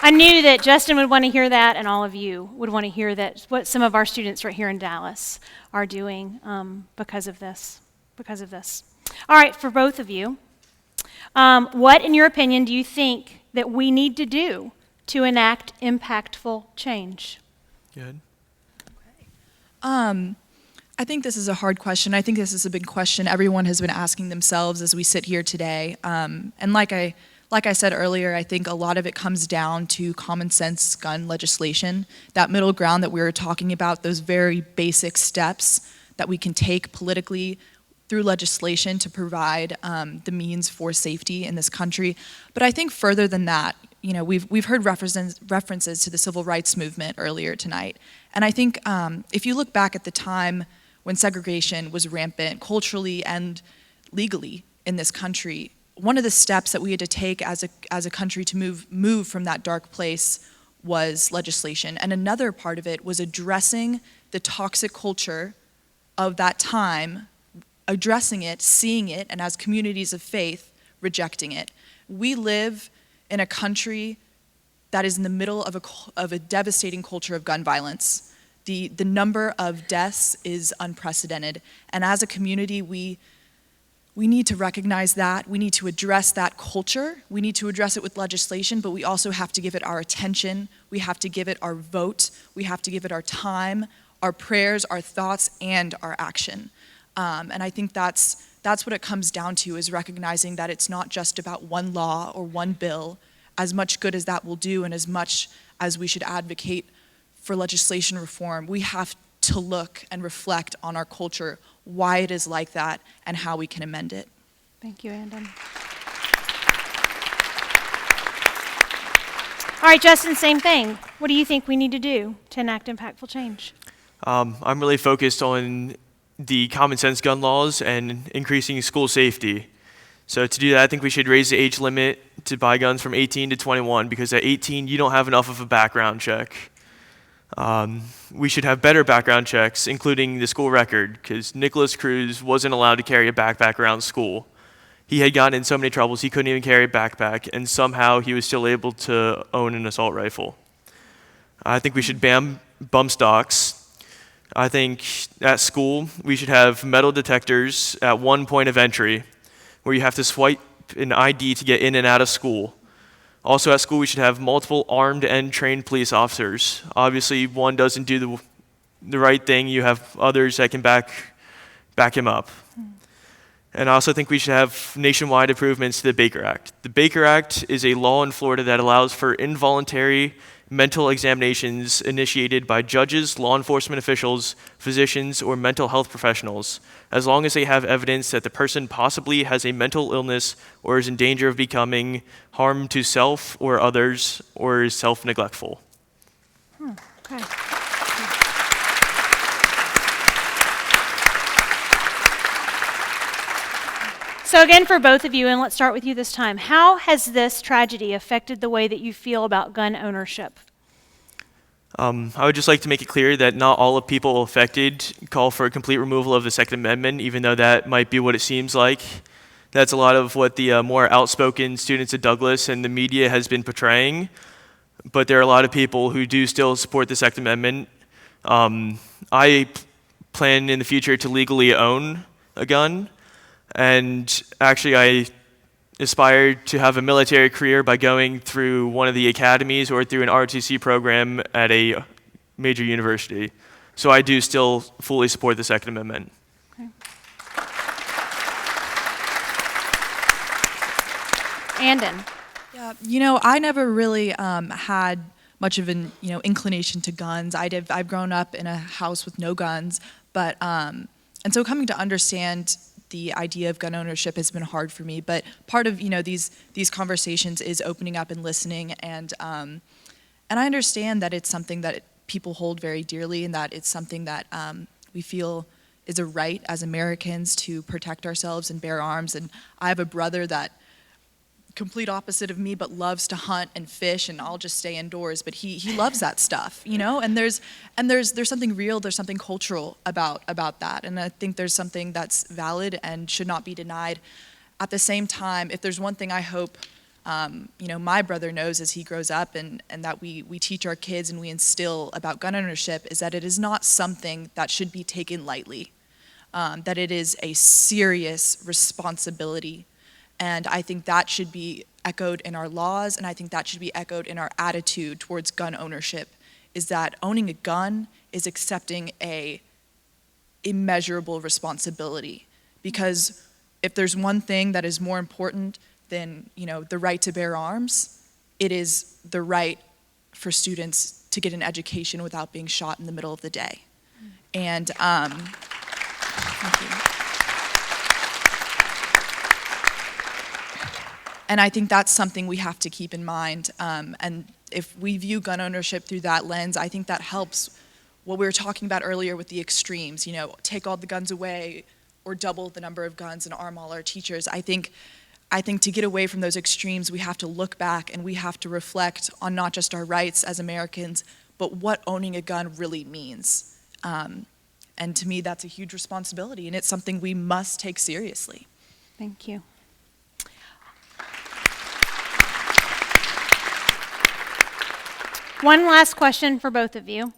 I knew that Justin would want to hear that, and all of you would want to hear that, what some of our students right here in Dallas are doing because of this. All right, for both of you, what, in your opinion, do you think that we need to do to enact impactful change? Good. I think this is a hard question. I think this is a big question everyone has been asking themselves as we sit here today. And like I said earlier, I think a lot of it comes down to common sense gun legislation, that middle ground that we were talking about, those very basic steps that we can take politically through legislation to provide the means for safety in this country. But I think further than that, we've heard references to the civil rights movement earlier tonight. And I think if you look back at the time when segregation was rampant culturally and legally in this country, one of the steps that we had to take as a country to move from that dark place was legislation. And another part of it was addressing the toxic culture of that time, addressing it, seeing it, and as communities of faith, rejecting it. We live in a country that is in the middle of a devastating culture of gun violence. The number of deaths is unprecedented. And as a community, we need to recognize that. We need to address that culture. We need to address it with legislation, but we also have to give it our attention. We have to give it our vote. We have to give it our time, our prayers, our thoughts, and our action. And I think that's what it comes down to, is recognizing that it's not just about one law or one bill. As much good as that will do, and as much as we should advocate for legislation reform, we have to look and reflect on our culture, why it is like that, and how we can amend it. Thank you, Andon. All right, Justin, same thing. What do you think we need to do to enact impactful change? I'm really focused on the common sense gun laws and increasing school safety. So to do that, I think we should raise the age limit to buy guns from 18 to 21, because at 18, you don't have enough of a background check. We should have better background checks, including the school record, because Nicholas Cruz wasn't allowed to carry a backpack around school. He had gotten in so many troubles, he couldn't even carry a backpack, and somehow he was still able to own an assault rifle. I think we should ban bump stocks. I think at school, we should have metal detectors at one point of entry, where you have to swipe an ID to get in and out of school. Also at school, we should have multiple armed and trained police officers. Obviously, one doesn't do the right thing, you have others that can back him up. And I also think we should have nationwide improvements to the Baker Act. The Baker Act is a law in Florida that allows for involuntary mental examinations initiated by judges, law enforcement officials, physicians, or mental health professionals, as long as they have evidence that the person possibly has a mental illness or is in danger of becoming harm to self or others, or is self-neglectful. Okay. So again, for both of you, and let's start with you this time, how has this tragedy affected the way that you feel about gun ownership? I would just like to make it clear that not all of people affected call for a complete removal of the Second Amendment, even though that might be what it seems like. That's a lot of what the more outspoken students at Douglas and the media has been portraying. But there are a lot of people who do still support the Second Amendment. I plan in the future to legally own a gun. And actually, I aspired to have a military career by going through one of the academies or through an ROTC program at a major university. So I do still fully support the Second Amendment. Okay. Andon. Yeah, I never really had much of an inclination to guns. I've grown up in a house with no guns, but and so coming to understand the idea of gun ownership has been hard for me, but part of these conversations is opening up and listening, and I understand that it's something that people hold very dearly, and that it's something that we feel is a right as Americans to protect ourselves and bear arms. And I have a brother that complete opposite of me, but loves to hunt and fish, and I'll just stay indoors. But he loves that stuff, And there's something real, there's something cultural about that, and I think there's something that's valid and should not be denied. At the same time, if there's one thing I hope, my brother knows as he grows up, and that we teach our kids and we instill about gun ownership, is that it is not something that should be taken lightly, that it is a serious responsibility. And I think that should be echoed in our laws, and I think that should be echoed in our attitude towards gun ownership, is that owning a gun is accepting a immeasurable responsibility. Because if there's one thing that is more important than, the right to bear arms, it is the right for students to get an education without being shot in the middle of the day. And thank you. And I think that's something we have to keep in mind. And if we view gun ownership through that lens, I think that helps what we were talking about earlier with the extremes, take all the guns away or double the number of guns and arm all our teachers. I think to get away from those extremes, we have to look back and we have to reflect on not just our rights as Americans, but what owning a gun really means. And to me, that's a huge responsibility, and it's something we must take seriously. Thank you. One last question for both of you.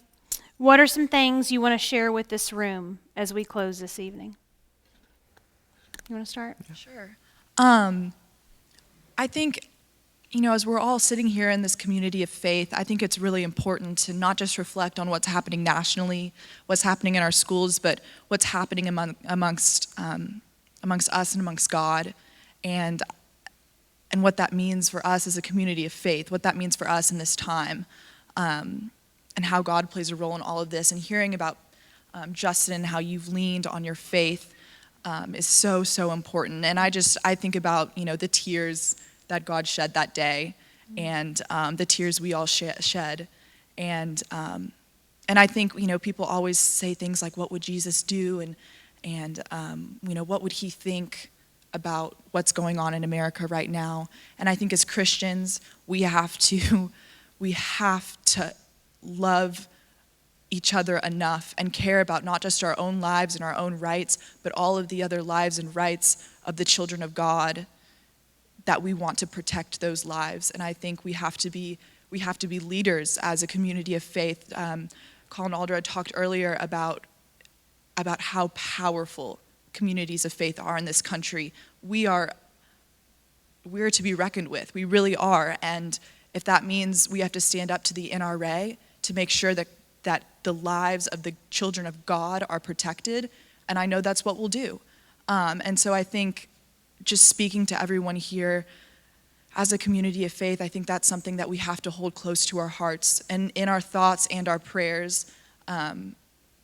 What are some things you want to share with this room as we close this evening? You want to start? Sure. I think, as we're all sitting here in this community of faith, I think it's really important to not just reflect on what's happening nationally, what's happening in our schools, but what's happening amongst us and amongst God, and what that means for us as a community of faith, what that means for us in this time, and how God plays a role in all of this. And hearing about Justin and how you've leaned on your faith is so, so important. And I think about, the tears that God shed that day, and the tears we all shed. And I think, people always say things like, what would Jesus do? And what would he think about what's going on in America right now? And I think as Christians, we have to love each other enough and care about not just our own lives and our own rights, but all of the other lives and rights of the children of God, that we want to protect those lives. And I think we have to be leaders as a community of faith. Colin Aldred talked earlier about how powerful communities of faith are in this country. We're to be reckoned with. We really are. And if that means we have to stand up to the NRA to make sure that the lives of the children of God are protected, and I know that's what we'll do. And so I think, just speaking to everyone here, as a community of faith, I think that's something that we have to hold close to our hearts and in our thoughts and our prayers,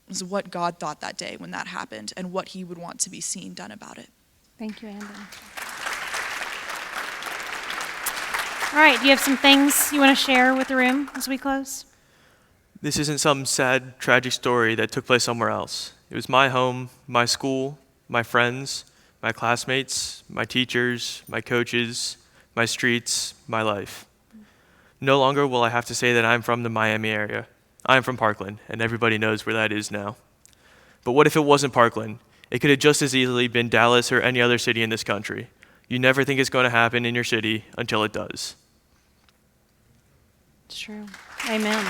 is what God thought that day when that happened and what he would want to be seen done about it. Thank you, Andon. All right, do you have some things you want to share with the room as we close? This isn't some sad, tragic story that took place somewhere else. It was my home, my school, my friends, my classmates, my teachers, my coaches, my streets, my life. No longer will I have to say that I'm from the Miami area. I'm from Parkland, and everybody knows where that is now. But what if it wasn't Parkland? It could have just as easily been Dallas or any other city in this country. You never think it's going to happen in your city until it does. It's true. Amen.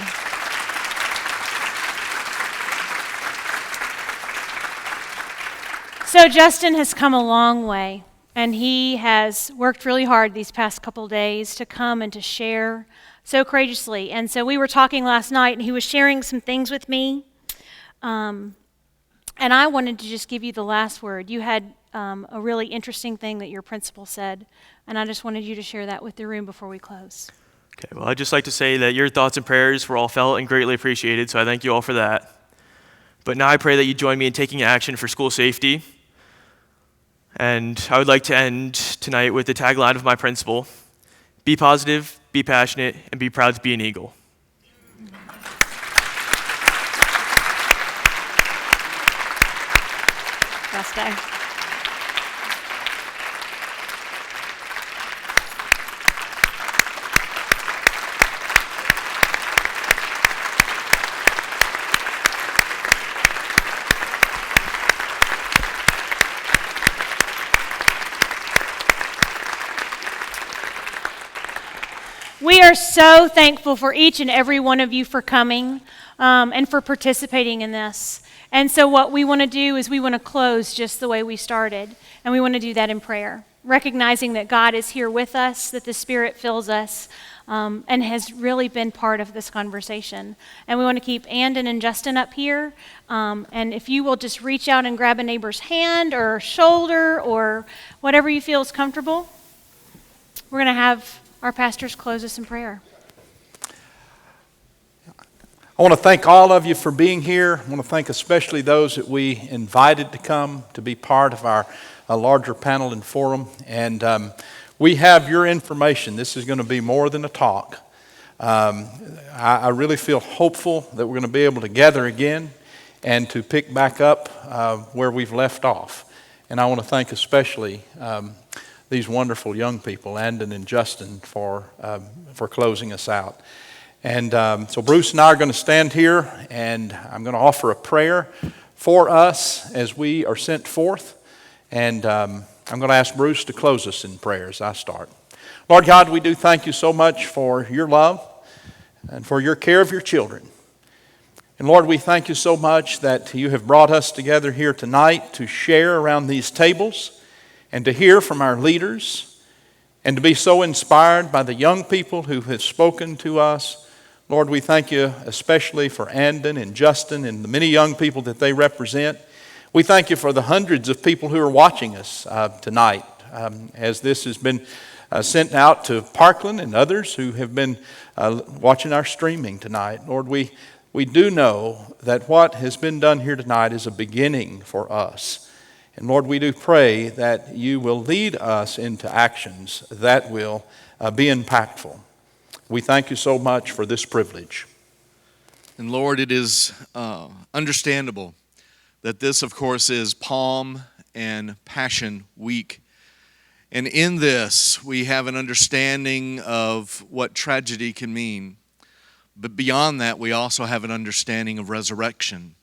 So Justin has come a long way, and he has worked really hard these past couple days to come and to share so courageously. And so we were talking last night, and he was sharing some things with me. And I wanted to just give you the last word. You had a really interesting thing that your principal said, and I just wanted you to share that with the room before we close. Okay, well, I'd just like to say that your thoughts and prayers were all felt and greatly appreciated, so I thank you all for that. But now I pray that you join me in taking action for school safety. And I would like to end tonight with the tagline of my principal: be positive, be passionate, and be proud to be an Eagle. Best day. We are so thankful for each and every one of you for coming and for participating in this. And so what we want to do is we want to close just the way we started, and we want to do that in prayer, recognizing that God is here with us, that the Spirit fills us, and has really been part of this conversation. And we want to keep Andon and Justin up here, and if you will just reach out and grab a neighbor's hand or shoulder or whatever you feel is comfortable, we're going to have our pastors close us in prayer. I want to thank all of you for being here. I want to thank especially those that we invited to come to be part of our larger panel and forum. And we have your information. This is going to be more than a talk. I really feel hopeful that we're going to be able to gather again and to pick back up where we've left off. And I want to thank especially these wonderful young people, Andon and Justin, for closing us out. And so Bruce and I are going to stand here, and I'm going to offer a prayer for us as we are sent forth. And I'm going to ask Bruce to close us in prayer as I start. Lord God, we do thank you so much for your love and for your care of your children. And Lord, we thank you so much that you have brought us together here tonight to share around these tables and to hear from our leaders and to be so inspired by the young people who have spoken to us. Lord, we thank you especially for Andon and Justin and the many young people that they represent. We thank you for the hundreds of people who are watching us tonight as this has been sent out to Parkland and others who have been watching our streaming tonight. Lord, we do know that what has been done here tonight is a beginning for us. And Lord, we do pray that you will lead us into actions that will be impactful. We thank you so much for this privilege. And Lord, it is understandable that this, of course, is Palm and Passion Week. And in this, we have an understanding of what tragedy can mean. But beyond that, we also have an understanding of resurrection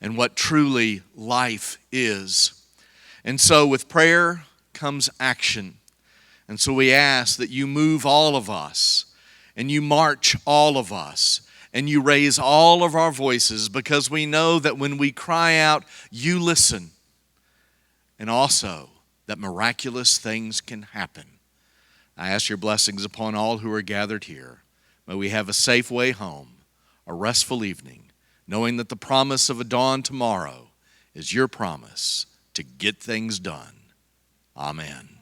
and what truly life is. And so with prayer comes action. And so we ask that you move all of us, and you march all of us, and you raise all of our voices, because we know that when we cry out, you listen, and also that miraculous things can happen. I ask your blessings upon all who are gathered here. May we have a safe way home, a restful evening, knowing that the promise of a dawn tomorrow is your promise to get things done. Amen.